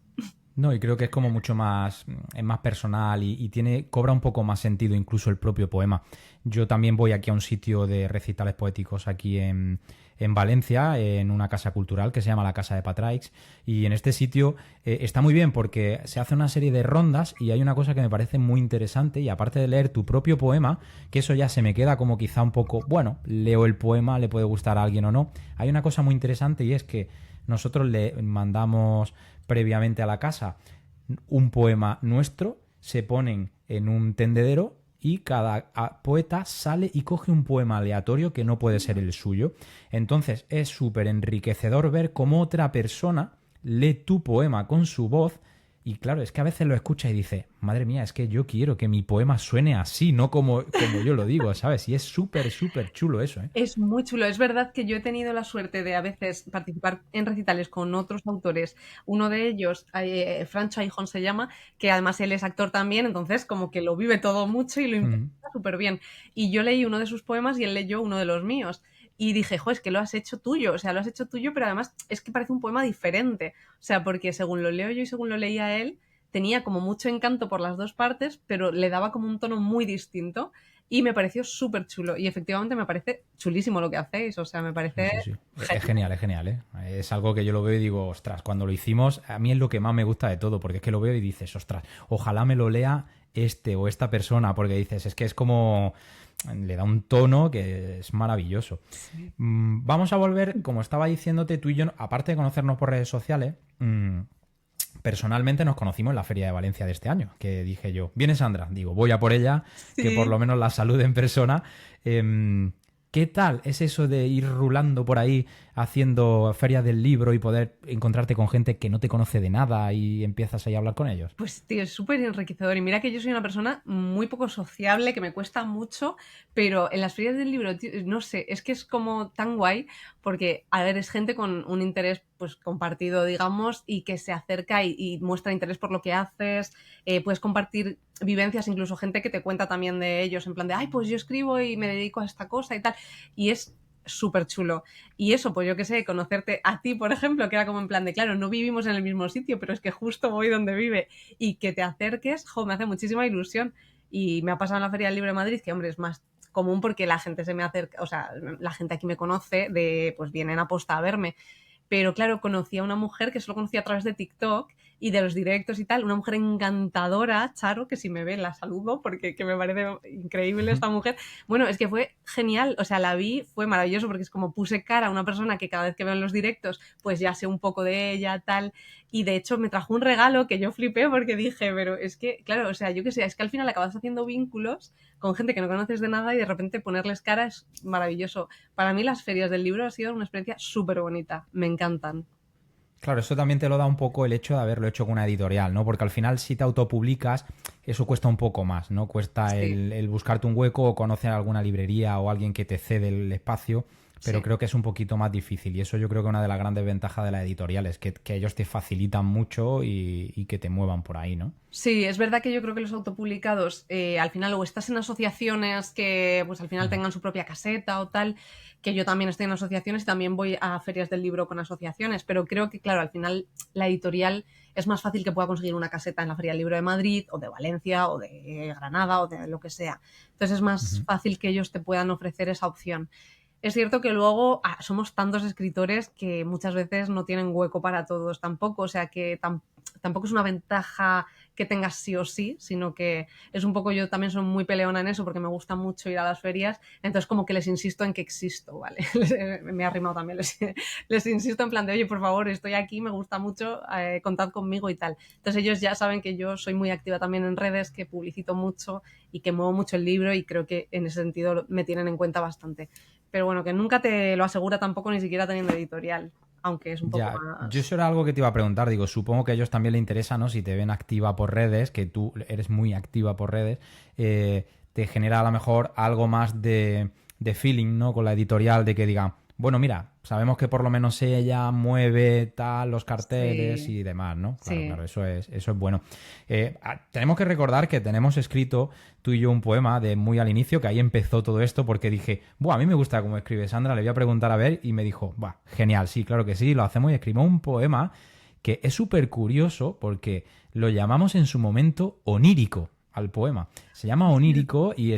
No, y creo que es como mucho más, es más personal y cobra un poco más sentido incluso el propio poema. Yo también voy aquí a un sitio de recitales poéticos aquí en Valencia, en una casa cultural que se llama la Casa de Patraix, y en este sitio está muy bien porque se hace una serie de rondas y hay una cosa que me parece muy interesante, y aparte de leer tu propio poema, que eso ya se me queda como quizá un poco, bueno, leo el poema, le puede gustar a alguien o no, hay una cosa muy interesante, y es que nosotros le mandamos previamente a la casa un poema nuestro, se ponen en un tendedero y cada poeta sale y coge un poema aleatorio que no puede ser el suyo. Entonces es súper enriquecedor ver cómo otra persona lee tu poema con su voz. Y claro, es que a veces lo escucha y dice, madre mía, es que yo quiero que mi poema suene así, no como yo lo digo, ¿sabes? Y es súper, súper chulo eso, ¿eh? Es muy chulo. Es verdad que yo he tenido la suerte de a veces participar en recitales con otros autores. Uno de ellos, Francho Aijón se llama, que además él es actor también, entonces como que lo vive todo mucho y lo interpreta súper bien. Y yo leí uno de sus poemas y él leyó uno de los míos. Y dije, jo, es que lo has hecho tuyo, o sea, lo has hecho tuyo, pero además es que parece un poema diferente. O sea, porque según lo leo yo y según lo leía él, tenía como mucho encanto por las dos partes, pero le daba como un tono muy distinto y me pareció súper chulo. Y efectivamente me parece chulísimo lo que hacéis, o sea, me parece... Sí, sí. Es genial, ¿eh? Es algo que yo lo veo y digo, ostras, cuando lo hicimos, a mí es lo que más me gusta de todo, porque es que lo veo y dices, ostras, ojalá me lo lea este o esta persona, porque dices, es que es como... le da un tono que es maravilloso. Sí. Vamos a volver, como estaba diciéndote, tú y yo, aparte de conocernos por redes sociales, personalmente nos conocimos en la Feria de Valencia de este año, que dije yo, viene Sandra, digo, voy a por ella, sí, que por lo menos la salude en persona. ¿Qué tal es eso de ir rulando por ahí haciendo ferias del libro y poder encontrarte con gente que no te conoce de nada y empiezas ahí a hablar con ellos? Pues tío, es súper enriquecedor y mira que yo soy una persona muy poco sociable, que me cuesta mucho, pero en las ferias del libro, tío, no sé, es que es como tan guay porque, a ver, es gente con un interés pues compartido, digamos, y que se acerca y muestra interés por lo que haces, puedes compartir vivencias, incluso gente que te cuenta también de ellos, en plan de, ay, pues yo escribo y me dedico a esta cosa y tal, y es súper chulo. Y eso, pues yo qué sé, conocerte a ti, por ejemplo, que era como en plan de, claro, no vivimos en el mismo sitio, pero es que justo voy donde vive, y que te acerques, jo, me hace muchísima ilusión. Y me ha pasado en la Feria del Libro de Madrid, que hombre, es más común porque la gente se me acerca, o sea, la gente aquí me conoce, pues vienen a posta a verme. Pero claro, conocí a una mujer que solo conocía a través de TikTok y de los directos y tal, una mujer encantadora, Charo, que si me ve la saludo porque que me parece increíble esta mujer. Bueno, es que fue genial, o sea, la vi, fue maravilloso porque es como puse cara a una persona que cada vez que veo en los directos, pues ya sé un poco de ella, tal, y de hecho me trajo un regalo que yo flipé porque dije, pero es que, claro, o sea, yo qué sé, es que al final acabas haciendo vínculos con gente que no conoces de nada y de repente ponerles cara es maravilloso. Para mí las ferias del libro ha sido una experiencia súper bonita, me encantan. Claro, eso también te lo da un poco el hecho de haberlo hecho con una editorial, ¿no? Porque al final si te autopublicas, eso cuesta un poco más, ¿no? Cuesta sí. el buscarte un hueco o conocer alguna librería o alguien que te cede el espacio, pero sí. Creo que es un poquito más difícil y eso yo creo que una de las grandes ventajas de la editorial es que ellos te facilitan mucho y que te muevan por ahí, ¿no? Sí, es verdad que yo creo que los autopublicados al final o estás en asociaciones que pues al final tengan su propia caseta o tal, que yo también estoy en asociaciones y también voy a ferias del libro con asociaciones, pero creo que claro, al final la editorial es más fácil que pueda conseguir una caseta en la Feria del Libro de Madrid o de Valencia o de Granada o de lo que sea. Entonces es más fácil que ellos te puedan ofrecer esa opción. Es cierto que luego somos tantos escritores que muchas veces no tienen hueco para todos tampoco, o sea que tampoco es una ventaja que tengas sí o sí, sino que es un poco, yo también soy muy peleona en eso porque me gusta mucho ir a las ferias, entonces como que les insisto en que existo, ¿vale? Me ha arrimado también, les insisto en plan de, oye, por favor, estoy aquí, me gusta mucho, contad conmigo y tal. Entonces ellos ya saben que yo soy muy activa también en redes, que publicito mucho y que muevo mucho el libro y creo que en ese sentido me tienen en cuenta bastante. Pero bueno, que nunca te lo asegura tampoco ni siquiera teniendo editorial, aunque es un poco más... Yo eso era algo que te iba a preguntar, digo, supongo que a ellos también les interesa, ¿no? Si te ven activa por redes, que tú eres muy activa por redes, te genera a lo mejor algo más de feeling, ¿no? Con la editorial, de que digan, bueno, mira, sabemos que por lo menos ella mueve tal los carteles y demás, ¿no? Claro, claro, eso es bueno. Tenemos que recordar que tenemos escrito tú y yo un poema de muy al inicio, que ahí empezó todo esto, porque dije, a mí me gusta cómo escribe Sandra, le voy a preguntar a ver, y me dijo, genial, sí, claro que sí, lo hacemos, y escribimos un poema que es súper curioso porque lo llamamos en su momento onírico al poema. Se llama Onírico y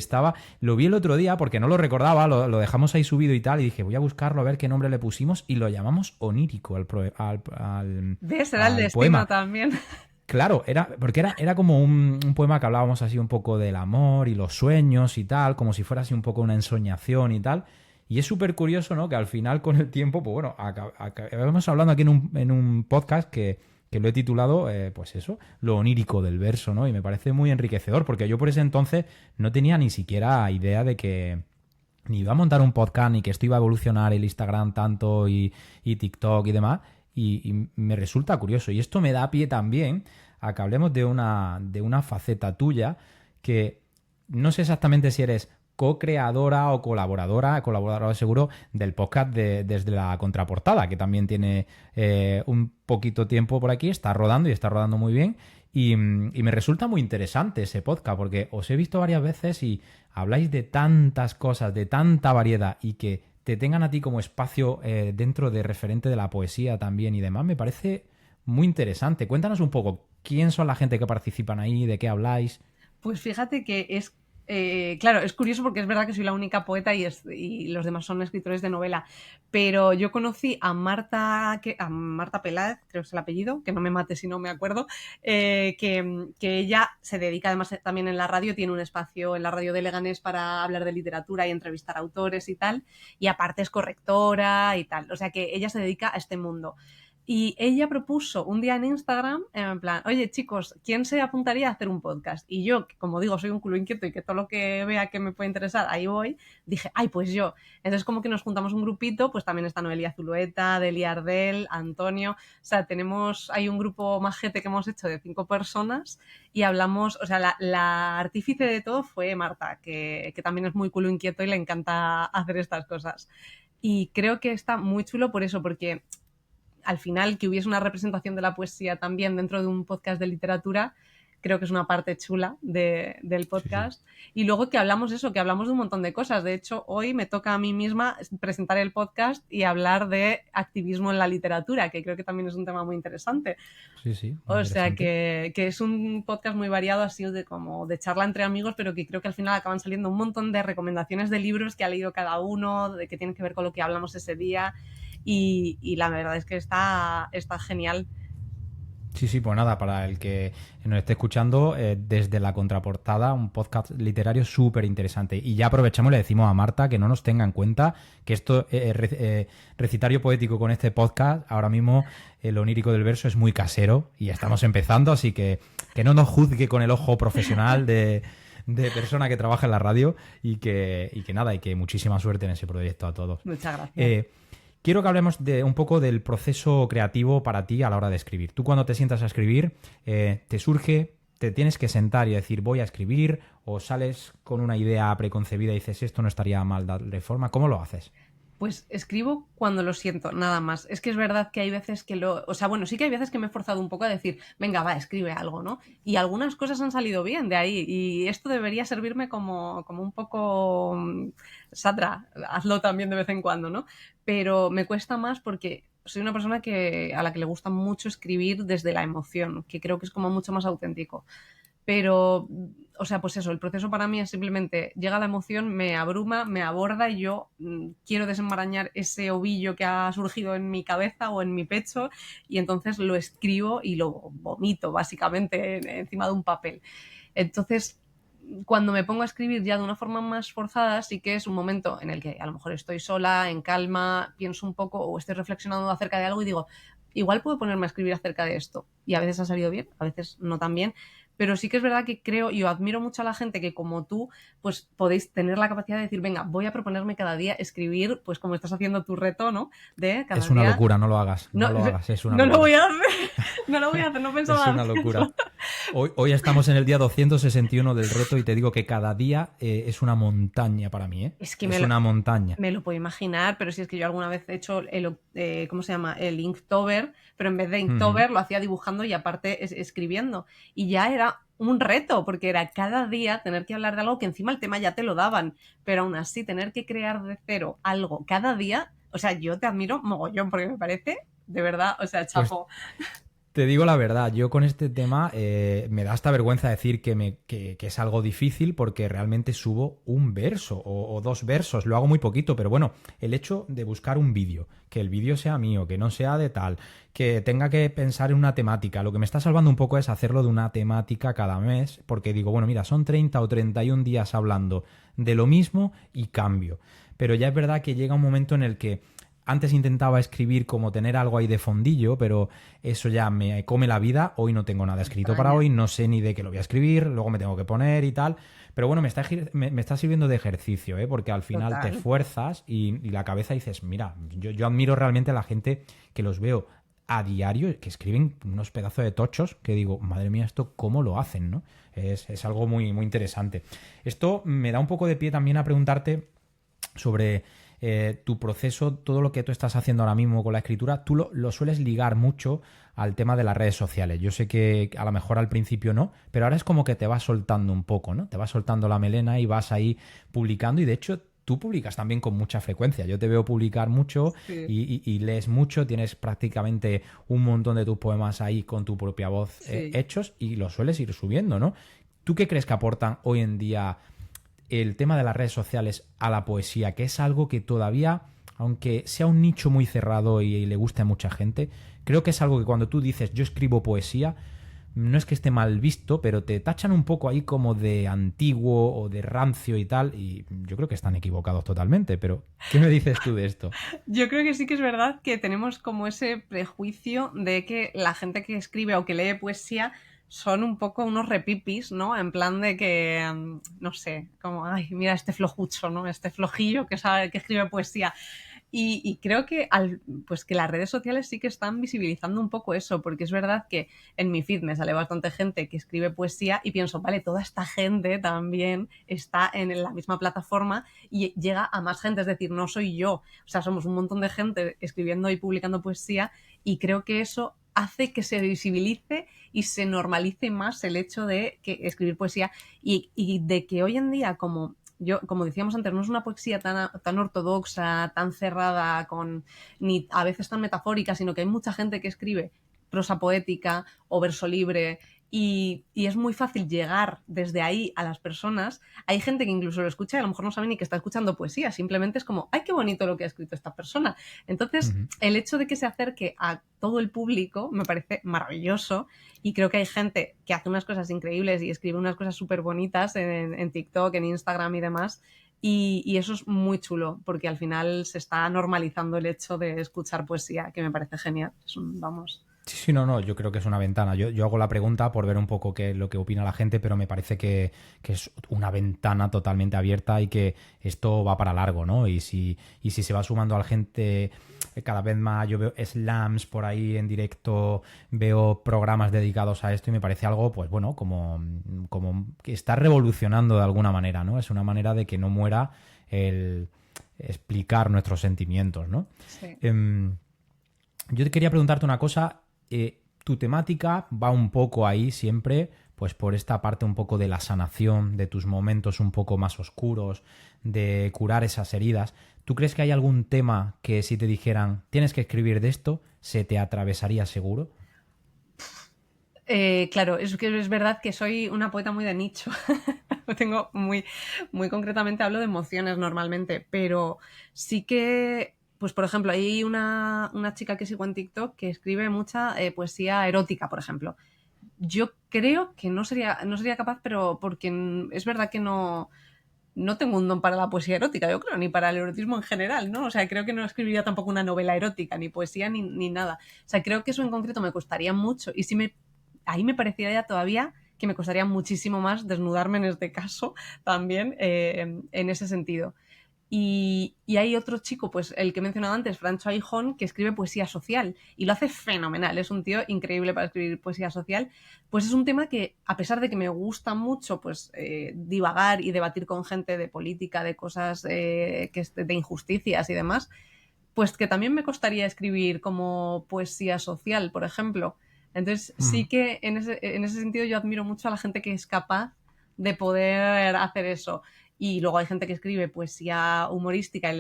lo vi el otro día porque no lo recordaba, lo dejamos ahí subido y tal, y dije, voy a buscarlo a ver qué nombre le pusimos, y lo llamamos Onírico al ¿Ves? Era el destino poema. También. Claro, porque era como un poema que hablábamos así un poco del amor y los sueños y tal, como si fuera así un poco una ensoñación y tal. Y es súper curioso, ¿no? Que al final, con el tiempo, pues bueno, acabamos hablando aquí en un podcast que que lo he titulado, pues eso, lo onírico del verso, ¿no? Y me parece muy enriquecedor, porque yo por ese entonces no tenía ni siquiera idea de que ni iba a montar un podcast, ni que esto iba a evolucionar el Instagram tanto y TikTok y demás, y me resulta curioso. Y esto me da pie también a que hablemos de una faceta tuya que no sé exactamente si eres co-creadora o colaboradora seguro del podcast desde la contraportada, que también tiene un poquito tiempo por aquí, está rodando y está rodando muy bien. Y me resulta muy interesante ese podcast, porque os he visto varias veces y habláis de tantas cosas, de tanta variedad, y que te tengan a ti como espacio dentro de referente de la poesía también y demás, me parece muy interesante. Cuéntanos un poco, ¿quién son la gente que participan ahí? ¿De qué habláis? Pues fíjate que claro, es curioso porque es verdad que soy la única poeta y los demás son escritores de novela, pero yo conocí a Marta Peláez, creo que es el apellido, que no me mate si no me acuerdo, que ella se dedica además también en la radio, tiene un espacio en la radio de Leganés para hablar de literatura y entrevistar autores y tal, y aparte es correctora y tal, o sea que ella se dedica a este mundo. Y ella propuso un día en Instagram, en plan, oye chicos, ¿quién se apuntaría a hacer un podcast? Y yo, que como digo, soy un culo inquieto y que todo lo que vea que me puede interesar, ahí voy, dije, ay, pues yo. Entonces como que nos juntamos un grupito, pues también está Noelia Zulueta, Delia Ardel, Antonio, o sea, hay un grupo majete que hemos hecho de 5 personas y hablamos, o sea, la artífice de todo fue Marta, que también es muy culo inquieto y le encanta hacer estas cosas. Y creo que está muy chulo por eso, porque al final que hubiese una representación de la poesía también dentro de un podcast de literatura, creo que es una parte chula del podcast. Sí, sí. Y luego que hablamos de un montón de cosas. De hecho, hoy me toca a mí misma presentar el podcast y hablar de activismo en la literatura, que creo que también es un tema muy interesante. Sí, sí. O sea, que es un podcast muy variado, así como de charla entre amigos, pero que creo que al final acaban saliendo un montón de recomendaciones de libros que ha leído cada uno, de que tienen que ver con lo que hablamos ese día. Y la verdad es que está genial. Sí, sí, pues nada, para el que nos esté escuchando, desde la contraportada, un podcast literario súper interesante. Y ya aprovechamos y le decimos a Marta que no nos tenga en cuenta que esto, recitario poético con este podcast, ahora mismo el onírico del verso es muy casero y estamos empezando, así que no nos juzgue con el ojo profesional de persona que trabaja en la radio y que nada, y que muchísima suerte en ese proyecto a todos. Muchas gracias. Quiero que hablemos un poco del proceso creativo para ti a la hora de escribir. Tú cuando te sientas a escribir, te surge, te tienes que sentar y decir voy a escribir, o sales con una idea preconcebida y dices esto no estaría mal darle forma. ¿Cómo lo haces? Pues escribo cuando lo siento, nada más. Es que es verdad que hay veces que o sea, bueno, sí que hay veces que me he forzado un poco a decir, venga, va, escribe algo, ¿no? Y algunas cosas han salido bien de ahí. Y esto debería servirme como un poco... Sandra, hazlo también de vez en cuando, ¿no? Pero me cuesta más porque soy una persona a la que le gusta mucho escribir desde la emoción, que creo que es como mucho más auténtico. Pero, o sea, pues eso, el proceso para mí es simplemente, llega la emoción, me abruma, me aborda y yo quiero desenmarañar ese ovillo que ha surgido en mi cabeza o en mi pecho y entonces lo escribo y lo vomito básicamente encima de un papel. Entonces, cuando me pongo a escribir ya de una forma más forzada, sí que es un momento en el que a lo mejor estoy sola, en calma, pienso un poco o estoy reflexionando acerca de algo y digo, igual puedo ponerme a escribir acerca de esto. Y a veces ha salido bien, a veces no tan bien. Pero sí que es verdad que creo, yo admiro mucho a la gente que como tú, pues podéis tener la capacidad de decir, venga, voy a proponerme cada día escribir, pues como estás haciendo tu reto, ¿no? De cada es una día... locura, no lo hagas. No lo hagas, es una no locura. Lo voy a hacer, no lo voy a hacer, no pensaba Es una locura. Hoy estamos en el día 261 del reto y te digo que cada día es una montaña para mí, ¿eh? Es que una montaña. Me lo puedo imaginar, pero si es que yo alguna vez he hecho ¿cómo se llama? El Inktober, pero en vez de Inktober lo hacía dibujando y aparte escribiendo. Y ya era un reto, porque era cada día tener que hablar de algo que encima el tema ya te lo daban, pero aún así tener que crear de cero algo cada día, o sea, yo te admiro mogollón, porque me parece, de verdad, o sea, chapo. Pues te digo la verdad, yo con este tema me da hasta vergüenza decir que es algo difícil porque realmente subo un verso o 2 versos, lo hago muy poquito, pero bueno, el hecho de buscar un vídeo, que el vídeo sea mío, que no sea de tal, que tenga que pensar en una temática, lo que me está salvando un poco es hacerlo de una temática cada mes, porque digo, bueno, mira, son 30 o 31 días hablando de lo mismo y cambio, pero ya es verdad que llega un momento en el que antes intentaba escribir como tener algo ahí de fondillo, pero eso ya me come la vida. Hoy no tengo nada escrito para hoy, no sé ni de qué lo voy a escribir, luego me tengo que poner y tal. Pero bueno, me está sirviendo de ejercicio, ¿eh? Porque al final te Total. fuerzas y la cabeza dices, mira, yo admiro realmente a la gente que los veo a diario, que escriben unos pedazos de tochos, que digo, madre mía, esto cómo lo hacen, ¿no? Es algo muy, muy interesante. Esto me da un poco de pie también a preguntarte sobre tu proceso, todo lo que tú estás haciendo ahora mismo con la escritura, tú lo sueles ligar mucho al tema de las redes sociales. Yo sé que a lo mejor al principio no, pero ahora es como que te vas soltando un poco, ¿no? Te vas soltando la melena y vas ahí publicando y de hecho tú publicas también con mucha frecuencia. Yo te veo publicar mucho Sí, y lees mucho, tienes prácticamente un montón de tus poemas ahí con tu propia voz sí. hechos y los sueles ir subiendo, ¿no? ¿Tú qué crees que aportan hoy en día el tema de las redes sociales a la poesía, que es algo que todavía, aunque sea un nicho muy cerrado y le guste a mucha gente, creo que es algo que cuando tú dices yo escribo poesía, no es que esté mal visto, pero te tachan un poco ahí como de antiguo o de rancio y tal, y yo creo que están equivocados totalmente, pero ¿qué me dices tú de esto? Yo creo que sí que es verdad que tenemos como ese prejuicio de que la gente que escribe o que lee poesía son un poco unos repipis, ¿no? En plan de que, no sé, como, ay, mira este flojucho, ¿no? Este flojillo que sabe que escribe poesía. Y creo que, pues que las redes sociales sí que están visibilizando un poco eso, porque es verdad que en mi feed me sale bastante gente que escribe poesía y pienso, vale, toda esta gente también está en la misma plataforma y llega a más gente, es decir, no soy yo, o sea, somos un montón de gente escribiendo y publicando poesía y creo que eso hace que se visibilice y se normalice más el hecho de que escribir poesía y de que hoy en día como decíamos antes, no es una poesía tan ortodoxa, tan cerrada, ni a veces tan metafórica, sino que hay mucha gente que escribe prosa poética o verso libre y es muy fácil llegar desde ahí a las personas. Hay gente que incluso lo escucha y a lo mejor no sabe ni que está escuchando poesía, simplemente es como, ay, qué bonito lo que ha escrito esta persona. Entonces, Ujú. el hecho de que se acerque a todo el público me parece maravilloso y creo que hay gente que hace unas cosas increíbles y escribe unas cosas súper bonitas en TikTok, en Instagram y demás. Y eso es muy chulo, porque al final se está normalizando el hecho de escuchar poesía, que me parece genial. Vamos. Sí, sí, no, no, yo creo que es una ventana. Yo hago la pregunta por ver un poco qué es lo que opina la gente, pero me parece que es una ventana totalmente abierta y que esto va para largo, ¿no? Y si se va sumando a la gente cada vez más, yo veo slams por ahí en directo, veo programas dedicados a esto y me parece algo, pues bueno, como que está revolucionando de alguna manera, ¿no? Es una manera de que no muera el explicar nuestros sentimientos, ¿no? Sí. Yo te quería preguntarte una cosa. Tu temática va un poco ahí siempre, pues por esta parte un poco de la sanación, de tus momentos un poco más oscuros, de curar esas heridas. ¿Tú crees que hay algún tema que si te dijeran tienes que escribir de esto, se te atravesaría seguro? Claro, es que es verdad que soy una poeta muy de nicho. Tengo muy concretamente hablo de emociones normalmente, pero sí que, pues por ejemplo, hay una chica que sigo en TikTok que escribe mucha poesía erótica, por ejemplo. Yo creo que no sería capaz, pero porque es verdad que no tengo un don para la poesía erótica, yo creo, ni para el erotismo en general, ¿no? O sea, creo que no escribiría tampoco una novela erótica, ni poesía, ni nada. O sea, creo que eso en concreto me costaría mucho y ahí me parecería todavía que me costaría muchísimo más desnudarme en este caso también en ese sentido. Y hay otro chico, pues el que he mencionado antes, Francho Aijón, que escribe poesía social y lo hace fenomenal. Es un tío increíble para escribir poesía social. Pues es un tema que, a pesar de que me gusta mucho pues divagar y debatir con gente de política, de cosas de injusticias y demás, pues que también me costaría escribir como poesía social, por ejemplo. Entonces sí Mm. que en ese sentido yo admiro mucho a la gente que es capaz de poder hacer eso. Y luego hay gente que escribe poesía humorística.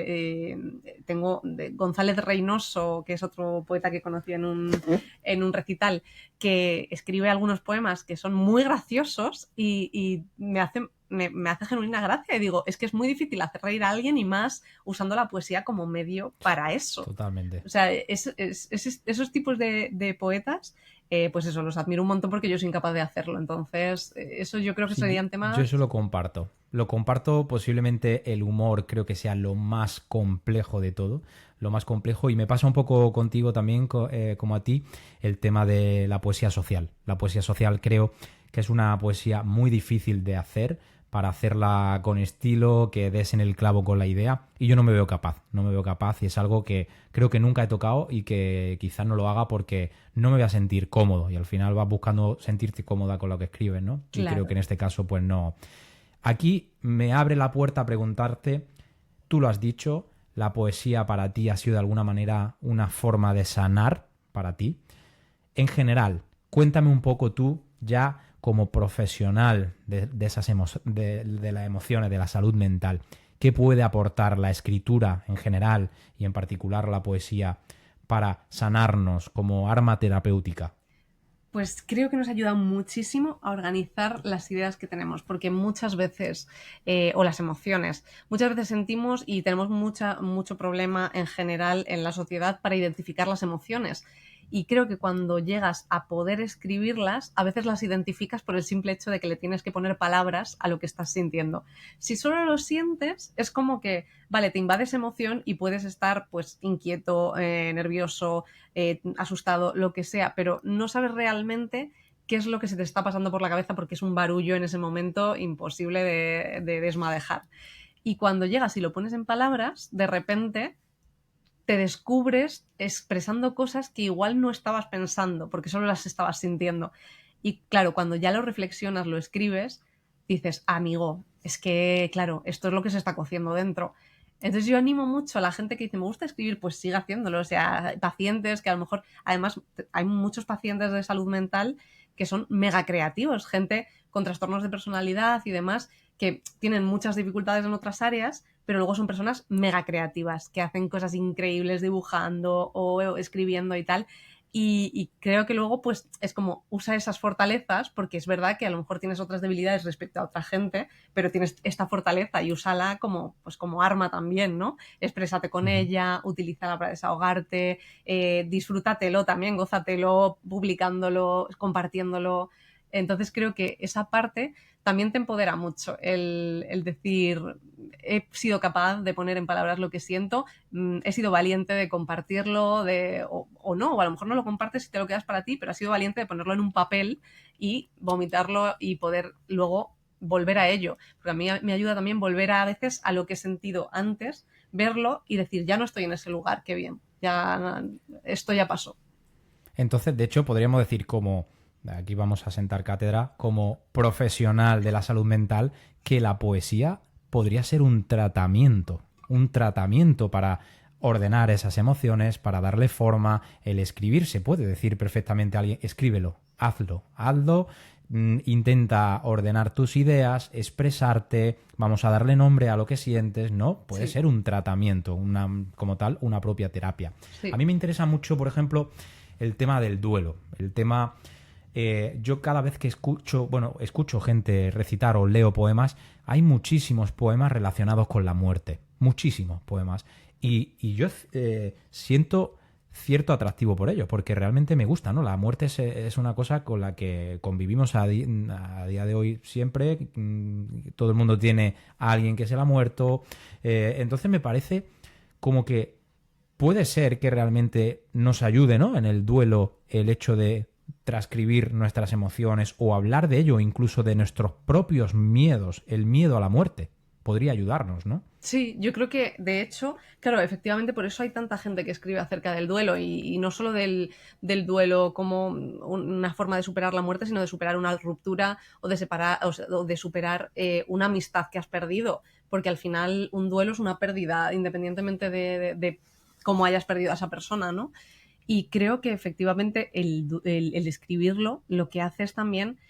Tengo González Reynoso, que es otro poeta que conocí en un recital, que escribe algunos poemas que son muy graciosos y me hace genuina gracia. Y digo, es que es muy difícil hacer reír a alguien y más usando la poesía como medio para eso. Totalmente. O sea, esos tipos de poetas, pues eso, los admiro un montón porque yo soy incapaz de hacerlo. Entonces, eso yo creo que Sí, yo, serían yo eso temas. lo comparto. lo comparto. Posiblemente el humor creo que sea lo más complejo de todo, lo más complejo, y me pasa un poco contigo también, como a ti, el tema de la poesía social. La poesía social creo que es una poesía muy difícil de hacer, para hacerla con estilo, que des en el clavo con la idea, y yo no me veo capaz, no me veo capaz, y es algo que creo que nunca he tocado y que quizás no lo haga porque no me voy a sentir cómodo, y al final vas buscando sentirte cómoda con lo que escribes, ¿no? Y creo que Claro. en este caso pues no. Aquí me abre la puerta a preguntarte, tú lo has dicho, la poesía para ti ha sido de alguna manera una forma de sanar para ti. En general, cuéntame un poco tú, ya como profesional de esas de las emociones, de la salud mental, ¿qué puede aportar la escritura en general y en particular la poesía para sanarnos como arma terapéutica? Pues creo que nos ayuda muchísimo a organizar las ideas que tenemos, porque muchas veces, o las emociones, muchas veces sentimos y tenemos mucho problema en general en la sociedad para identificar las emociones. Y creo que cuando llegas a poder escribirlas, a veces las identificas por el simple hecho de que le tienes que poner palabras a lo que estás sintiendo. Si solo lo sientes, es como que, vale, te invades emoción y puedes estar pues inquieto, nervioso, asustado, lo que sea, pero no sabes realmente qué es lo que se te está pasando por la cabeza porque es un barullo en ese momento imposible de desmadejar. Y cuando llegas y lo pones en palabras, de repente te descubres expresando cosas que igual no estabas pensando porque solo las estabas sintiendo. Y claro, cuando ya lo reflexionas, lo escribes, dices, amigo, es que, claro, esto es lo que se está cociendo dentro. Entonces yo animo mucho a la gente que dice, me gusta escribir, pues siga haciéndolo. O sea, pacientes que a lo mejor, además, hay muchos pacientes de salud mental que son mega creativos, gente con trastornos de personalidad y demás, que tienen muchas dificultades en otras áreas, pero luego son personas mega creativas, que hacen cosas increíbles dibujando o escribiendo y tal. Y creo que luego pues es como usa esas fortalezas, porque es verdad que a lo mejor tienes otras debilidades respecto a otra gente, pero tienes esta fortaleza y úsala como, pues como arma también, ¿no? Exprésate con Ujú. ella, utilízala para desahogarte, disfrútatelo también, gózatelo, publicándolo, compartiéndolo. Entonces creo que esa parte también te empodera mucho el decir, he sido capaz de poner en palabras lo que siento, he sido valiente de compartirlo, o no, o a lo mejor no lo compartes y te lo quedas para ti, pero has sido valiente de ponerlo en un papel y vomitarlo y poder luego volver a ello. Porque a mí me ayuda también volver a veces a lo que he sentido antes, verlo y decir, ya no estoy en ese lugar, qué bien, ya esto ya pasó. Entonces, de hecho, podríamos decir como, aquí vamos a sentar cátedra, como profesional de la salud mental, que la poesía podría ser un tratamiento para ordenar esas emociones, para darle forma. El escribir se puede decir perfectamente a alguien, escríbelo, hazlo, intenta ordenar tus ideas, expresarte, vamos a darle nombre a lo que sientes, ¿no? Puede Sí, ser un tratamiento, como tal, una propia terapia. A sí. mí me interesa mucho, por ejemplo, el tema del duelo, el tema... yo cada vez que escucho gente recitar o leo poemas, hay muchísimos poemas relacionados con la muerte, muchísimos poemas. Y yo siento cierto atractivo por ello, porque realmente me gusta, ¿no? La muerte es una cosa con la que convivimos a día de hoy siempre. Todo el mundo tiene a alguien que se le ha muerto. Entonces me parece como que puede ser que realmente nos ayude, ¿no? En el duelo el hecho de transcribir nuestras emociones o hablar de ello, incluso de nuestros propios miedos, el miedo a la muerte. Podría ayudarnos, ¿no? Sí, yo creo que de hecho, claro, efectivamente por eso hay tanta gente que escribe acerca del duelo y no solo del duelo como una forma de superar la muerte, sino de superar una ruptura o de separar o de superar una amistad que has perdido, porque al final un duelo es una pérdida, independientemente de cómo hayas perdido a esa persona, ¿no? Y creo que efectivamente el escribirlo lo que hace es también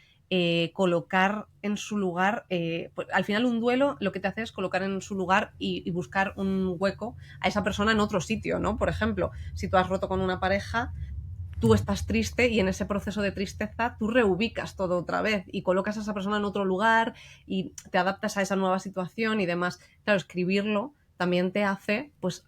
colocar en su lugar, pues, al final un duelo lo que te hace es colocar en su lugar y buscar un hueco a esa persona en otro sitio, ¿no? Por ejemplo, si tú has roto con una pareja, tú Ujú. estás triste y en ese proceso de tristeza tú reubicas todo otra vez y colocas a esa persona en otro lugar y te adaptas a esa nueva situación y demás. Claro, escribirlo también te hace pues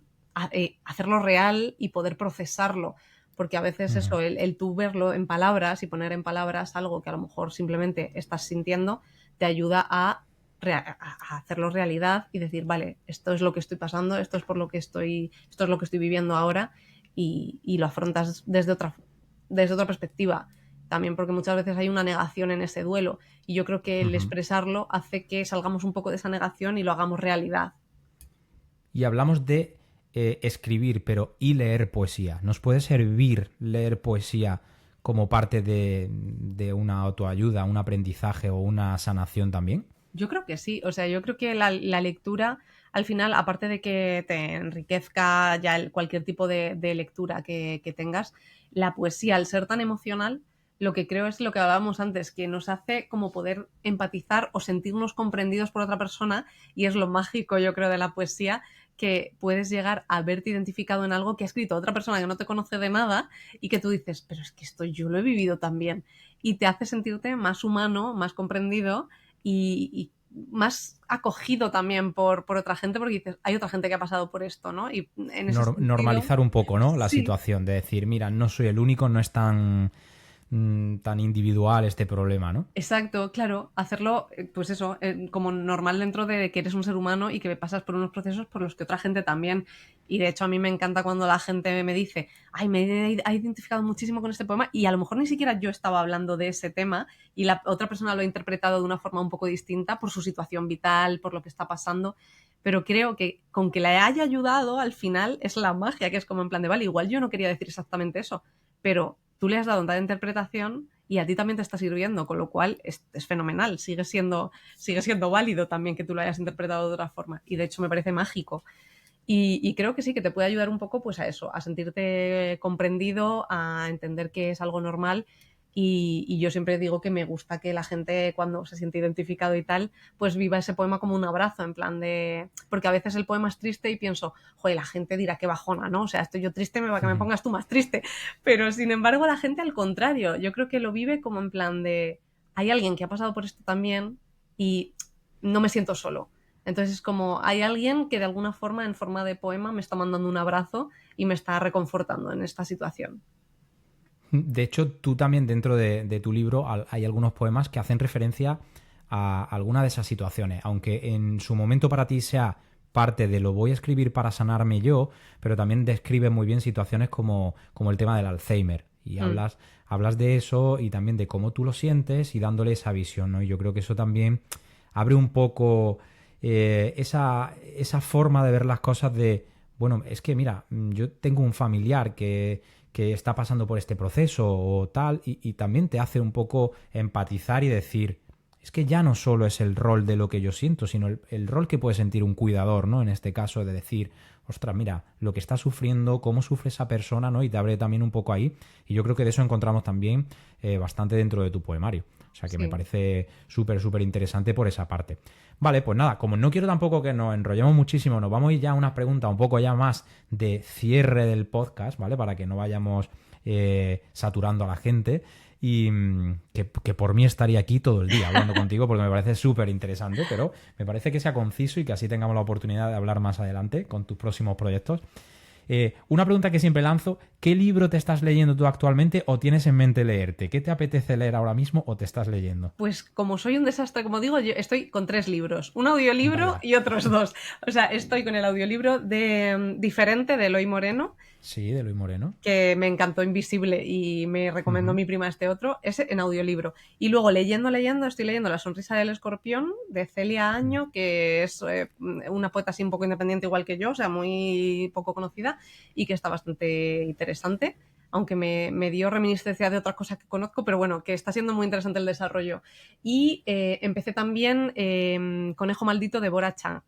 hacerlo real y poder procesarlo, porque a veces Ujú. eso, el tú verlo en palabras y poner en palabras algo que a lo mejor simplemente estás sintiendo, te ayuda a a hacerlo realidad y decir, vale, esto es lo que estoy pasando, esto es lo que estoy viviendo ahora, y lo afrontas desde otra perspectiva. También porque muchas veces hay una negación en ese duelo, y yo creo que el expresarlo hace que salgamos un poco de esa negación y lo hagamos realidad. Y hablamos de escribir, pero ¿y leer poesía? ¿Nos puede servir leer poesía como parte de una autoayuda, un aprendizaje o una sanación también? Yo creo que sí, o sea, yo creo que la lectura, al final, aparte de que te enriquezca ya cualquier tipo de lectura que tengas, la poesía, al ser tan emocional, lo que creo es lo que hablábamos antes, que nos hace como poder empatizar o sentirnos comprendidos por otra persona, y es lo mágico, yo creo, de la poesía, que puedes llegar a verte identificado en algo que ha escrito otra persona que no te conoce de nada y que tú dices, pero es que esto yo lo he vivido también, y te hace sentirte más humano, más comprendido y más acogido también por otra gente, porque dices, hay otra gente que ha pasado por esto, ¿no? Y en ese sentido, normalizar un poco, ¿no? La sí, situación, de decir, mira, no soy el único, no es tan individual este problema, ¿no? exacto, claro, hacerlo, pues eso, como normal dentro de que eres un ser humano y que pasas por unos procesos por los que otra gente también. Y de hecho a mí me encanta cuando la gente me dice, ay, me he identificado muchísimo con este poema, y a lo mejor ni siquiera yo estaba hablando de ese tema y la otra persona lo ha interpretado de una forma un poco distinta por su situación vital, por lo que está pasando. Pero creo que con que le haya ayudado, al final es la magia, que es como en plan de, vale, igual yo no quería decir exactamente eso, pero tú le has dado una interpretación y a ti también te está sirviendo, con lo cual es fenomenal, sigue siendo válido también que tú lo hayas interpretado de otra forma, y de hecho me parece mágico. Y creo que sí, que te puede ayudar un poco pues a eso, a sentirte comprendido, a entender que es algo normal. Y yo siempre digo que me gusta que la gente, cuando se siente identificado y tal, pues viva ese poema como un abrazo, en plan de... Porque a veces el poema es triste y pienso, joder, la gente dirá qué bajona, ¿no? O sea, estoy yo triste, me va que me pongas tú más triste. Pero sin embargo, la gente al contrario, yo creo que lo vive como en plan de... Hay alguien que ha pasado por esto también y no me siento solo. Entonces es como, hay alguien que de alguna forma, en forma de poema, me está mandando un abrazo y me está reconfortando en esta situación. De hecho, tú también dentro de tu libro hay algunos poemas que hacen referencia a alguna de esas situaciones, aunque en su momento para ti sea parte de lo voy a escribir para sanarme yo, pero también describe muy bien situaciones como el tema del Alzheimer, y hablas de eso y también de cómo tú lo sientes y dándole esa visión, ¿no? Y yo creo que eso también abre un poco esa forma de ver las cosas de, bueno, es que mira, yo tengo un familiar que está pasando por este proceso o tal, y también te hace un poco empatizar y decir, es que ya no solo es el rol de lo que yo siento, sino el rol que puede sentir un cuidador, ¿no? En este caso, de decir, ostras, mira, lo que está sufriendo, cómo sufre esa persona, ¿no? Y te abre también un poco ahí. Y yo creo que de eso encontramos también bastante dentro de tu poemario. O sea que me parece súper, súper interesante por esa parte. Vale, pues nada, como no quiero tampoco que nos enrollemos muchísimo, nos vamos a ir ya a una pregunta un poco ya más de cierre del podcast, ¿vale? Para que no vayamos saturando a la gente. Y que por mí estaría aquí todo el día hablando contigo, porque me parece súper interesante, pero me parece que sea conciso y que así tengamos la oportunidad de hablar más adelante con tus próximos proyectos. Una pregunta que siempre lanzo, ¿qué libro te estás leyendo tú actualmente o tienes en mente leerte? ¿Qué te apetece leer ahora mismo o te estás leyendo? Pues como soy un desastre, como digo, yo estoy con 3 libros, un audiolibro Vaya. y otros 2. O sea, estoy con el audiolibro de Diferente, de Eloy Moreno, Sí, de Luis Moreno. que me encantó, Invisible, y me recomendó mi prima este otro, ese en audiolibro. Y luego leyendo, estoy leyendo La sonrisa del escorpión, de Celia Año, que es una poeta así un poco independiente igual que yo, o sea, muy poco conocida, y que está bastante interesante, aunque me dio reminiscencia de otras cosas que conozco, pero bueno, que está siendo muy interesante el desarrollo. Y empecé también Conejo Maldito, de Bora Chang,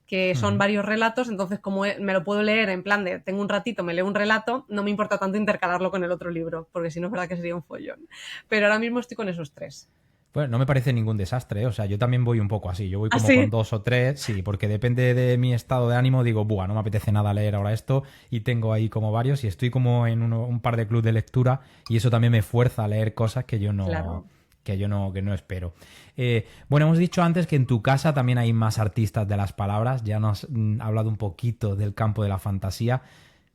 que son varios relatos, entonces como me lo puedo leer en plan de tengo un ratito, me leo un relato, no me importa tanto intercalarlo con el otro libro, porque si no es verdad que sería un follón. Pero ahora mismo estoy con esos 3. Bueno, no me parece ningún desastre, ¿eh? O sea, yo también voy un poco así, yo voy como ¿Ah, sí? con 2 o 3, sí, porque depende de mi estado de ánimo, digo, buah, no me apetece nada leer ahora esto, y tengo ahí como varios, y estoy como en un par de clubs de lectura, y eso también me fuerza a leer cosas que yo no... Claro. que no espero. Bueno, hemos dicho antes que en tu casa también hay más artistas de las palabras, ya nos has hablado un poquito del campo de la fantasía.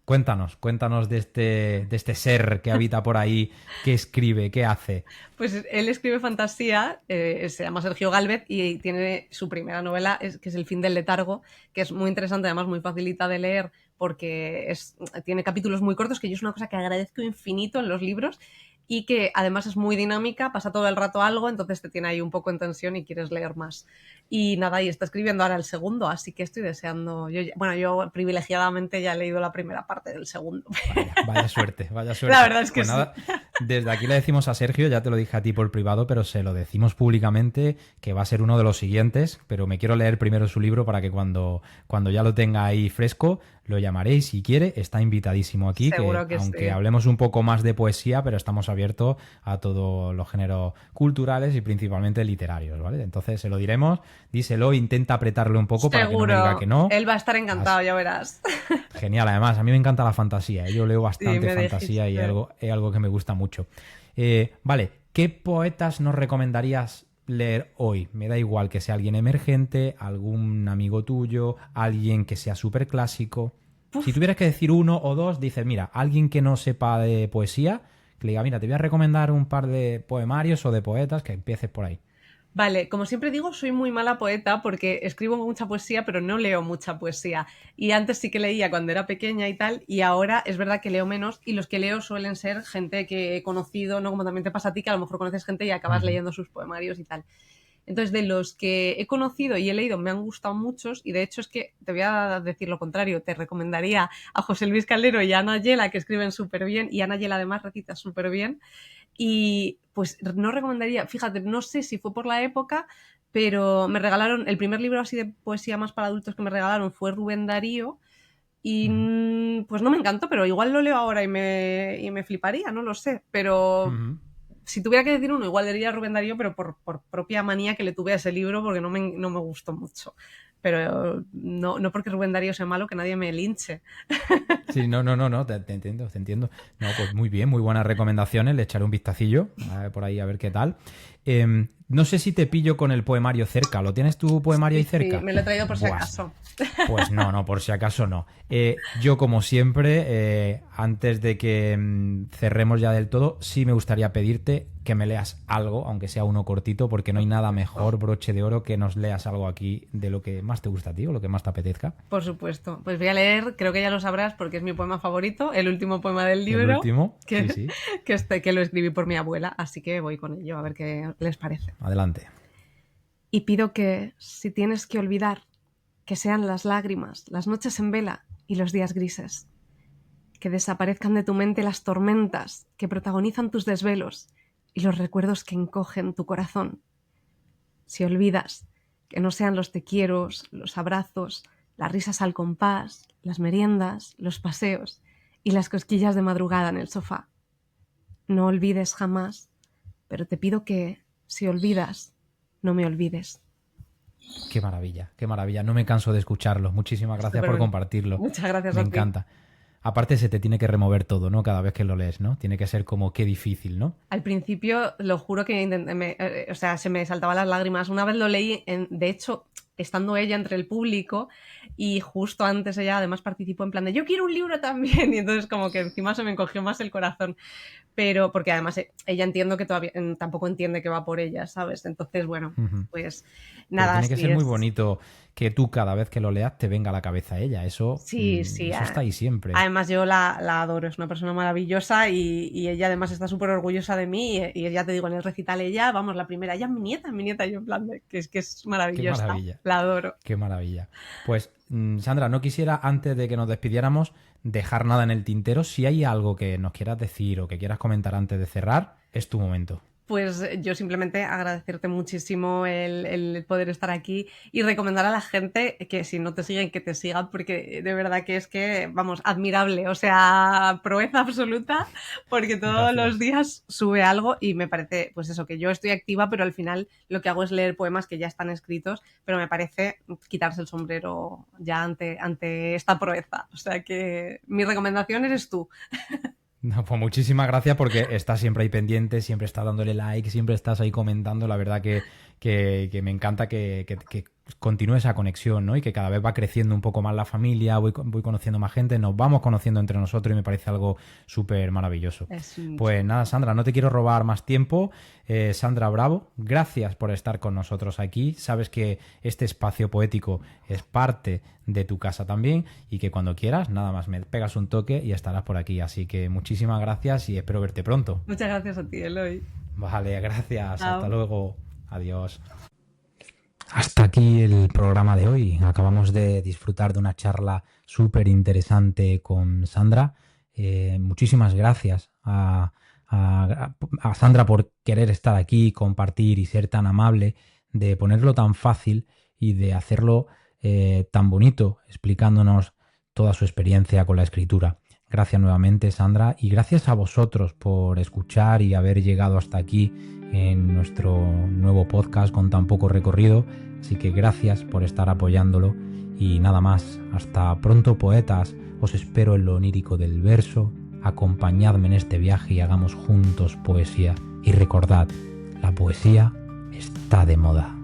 Cuéntanos de este ser que habita por ahí, qué escribe, qué hace. Pues él escribe fantasía, se llama Sergio Gálvez y tiene su primera novela, que es El fin del letargo, que es muy interesante, además muy facilita de leer porque tiene capítulos muy cortos, que yo es una cosa que agradezco infinito en los libros y que además es muy dinámica, pasa todo el rato algo, entonces te tiene ahí un poco en tensión y quieres leer más. Y nada, y está escribiendo ahora el segundo, así que estoy deseando. Yo privilegiadamente ya he leído la primera parte del segundo. Vaya suerte, vaya suerte. La verdad es que pues nada, desde aquí le decimos a Sergio, ya te lo dije a ti por privado, pero se lo decimos públicamente que va a ser uno de los siguientes, pero me quiero leer primero su libro para que cuando ya lo tenga ahí fresco, lo llamaréis si quiere, está invitadísimo aquí, seguro que aunque sí. hablemos un poco más de poesía, pero estamos abiertos a todos los géneros culturales y principalmente literarios, ¿vale? Entonces se lo diremos, díselo, intenta apretarle un poco para que no me diga que no. Él va a estar encantado, ya verás. Genial, además, a mí me encanta la fantasía, yo leo bastante Sí, fantasía y es algo que me gusta mucho. Vale, ¿qué poetas nos recomendarías leer hoy? Me da igual que sea alguien emergente, algún amigo tuyo, alguien que sea súper clásico. Si tuvieras que decir uno o dos, dices, mira, alguien que no sepa de poesía, que le diga, mira, te voy a recomendar un par de poemarios o de poetas, que empieces por ahí. Vale, como siempre digo, soy muy mala poeta porque escribo mucha poesía, pero no leo mucha poesía. Y antes sí que leía cuando era pequeña y tal, y ahora es verdad que leo menos, y los que leo suelen ser gente que he conocido, ¿no? Como también te pasa a ti, que a lo mejor conoces gente y acabas leyendo sus poemarios y tal. Entonces, de los que he conocido y he leído, me han gustado muchos, y de hecho es que te voy a decir lo contrario, te recomendaría a José Luis Caldero y a Ana Yela, que escriben súper bien, y Ana Yela además recita súper bien. Y pues no recomendaría, fíjate, no sé si fue por la época, pero me regalaron, el primer libro así de poesía más para adultos que me regalaron fue Rubén Darío, y pues no me encantó, pero igual lo leo ahora y me fliparía, no lo sé, pero si tuviera que decir uno, igual diría Rubén Darío, pero por propia manía que le tuve a ese libro porque no me gustó mucho. Pero no porque Rubén Darío sea malo, que nadie me linche. Sí, no, te entiendo, te entiendo. No, pues muy bien, muy buenas recomendaciones, le echaré un vistacillo por ahí a ver qué tal. No sé si te pillo con el poemario cerca, ¿lo tienes tu poemario ahí cerca? Sí, me lo he traído por si Buah, acaso. Pues no, por si acaso no. Yo, como siempre, antes de que cerremos ya del todo, sí me gustaría pedirte que me leas algo, aunque sea uno cortito, porque no hay nada mejor, broche de oro, que nos leas algo aquí de lo que más te gusta a ti o lo que más te apetezca. Por supuesto. Pues voy a leer, creo que ya lo sabrás porque es mi poema favorito, el último poema del libro. El último, que, sí. que lo escribí por mi abuela, así que voy con ello, a ver qué les parece. Adelante. Y pido que, si tienes que olvidar, que sean las lágrimas, las noches en vela y los días grises. Que desaparezcan de tu mente las tormentas que protagonizan tus desvelos y los recuerdos que encogen tu corazón. Si olvidas, que no sean los te quiero, los abrazos, las risas al compás, las meriendas, los paseos y las cosquillas de madrugada en el sofá. No olvides jamás, pero te pido que, si olvidas, no me olvides. Qué maravilla. No me canso de escucharlo. Muchísimas gracias por compartirlo. Muchas gracias me a ti. encanta. Aparte se te tiene que remover todo, ¿no? Cada vez que lo lees, ¿no? Tiene que ser como qué difícil, ¿no? Al principio, lo juro que se me saltaban las lágrimas. Una vez lo leí, de hecho, estando ella entre el público, y justo antes ella además participó en plan de yo quiero un libro también, y entonces como que encima se me encogió más el corazón. Pero porque además ella entiendo que todavía tampoco entiende que va por ella, ¿sabes? Entonces, bueno, pues nada. Pero tiene que ser muy bonito que tú cada vez que lo leas te venga a la cabeza ella. Eso, sí, eso está ahí siempre. Además yo la adoro, es una persona maravillosa y ella además está súper orgullosa de mí y ya te digo, en el recital ella, vamos, la primera, ella es mi nieta, yo en plan de que es maravillosa. Qué maravilla. La adoro. Qué maravilla. Pues Sandra, no quisiera antes de que nos despidiéramos dejar nada en el tintero. Si hay algo que nos quieras decir o que quieras comentar antes de cerrar, es tu momento. Pues yo simplemente agradecerte muchísimo el poder estar aquí y recomendar a la gente que si no te siguen, que te sigan, porque de verdad que es que, vamos, admirable, o sea, proeza absoluta, porque todos los días sube algo y me parece, pues eso, que yo estoy activa, pero al final lo que hago es leer poemas que ya están escritos, pero me parece quitarse el sombrero ya ante esta proeza, o sea que mi recomendación eres tú. No, pues muchísimas gracias porque estás siempre ahí pendiente, siempre estás dándole like, siempre estás ahí comentando. La verdad que que me encanta que continúe esa conexión, ¿no? Y que cada vez va creciendo un poco más la familia, voy conociendo más gente, nos vamos conociendo entre nosotros y me parece algo súper maravilloso. Pues nada, Sandra, no te quiero robar más tiempo. Sandra Bravo, gracias por estar con nosotros aquí. Sabes que este espacio poético es parte de tu casa también y que cuando quieras, nada más me pegas un toque y estarás por aquí. Así que muchísimas gracias y espero verte pronto. Muchas gracias a ti, Eloy. Vale, gracias. Chao. Hasta luego. Adiós. Hasta aquí el programa de hoy. Acabamos de disfrutar de una charla súper interesante con Sandra. Muchísimas gracias a Sandra por querer estar aquí, compartir y ser tan amable, de ponerlo tan fácil y de hacerlo tan bonito, explicándonos toda su experiencia con la escritura. Gracias nuevamente, Sandra, y gracias a vosotros por escuchar y haber llegado hasta aquí en nuestro nuevo podcast con tan poco recorrido. Así que gracias por estar apoyándolo y nada más. Hasta pronto, poetas. Os espero en lo onírico del verso. Acompañadme en este viaje y hagamos juntos poesía. Y recordad, la poesía está de moda.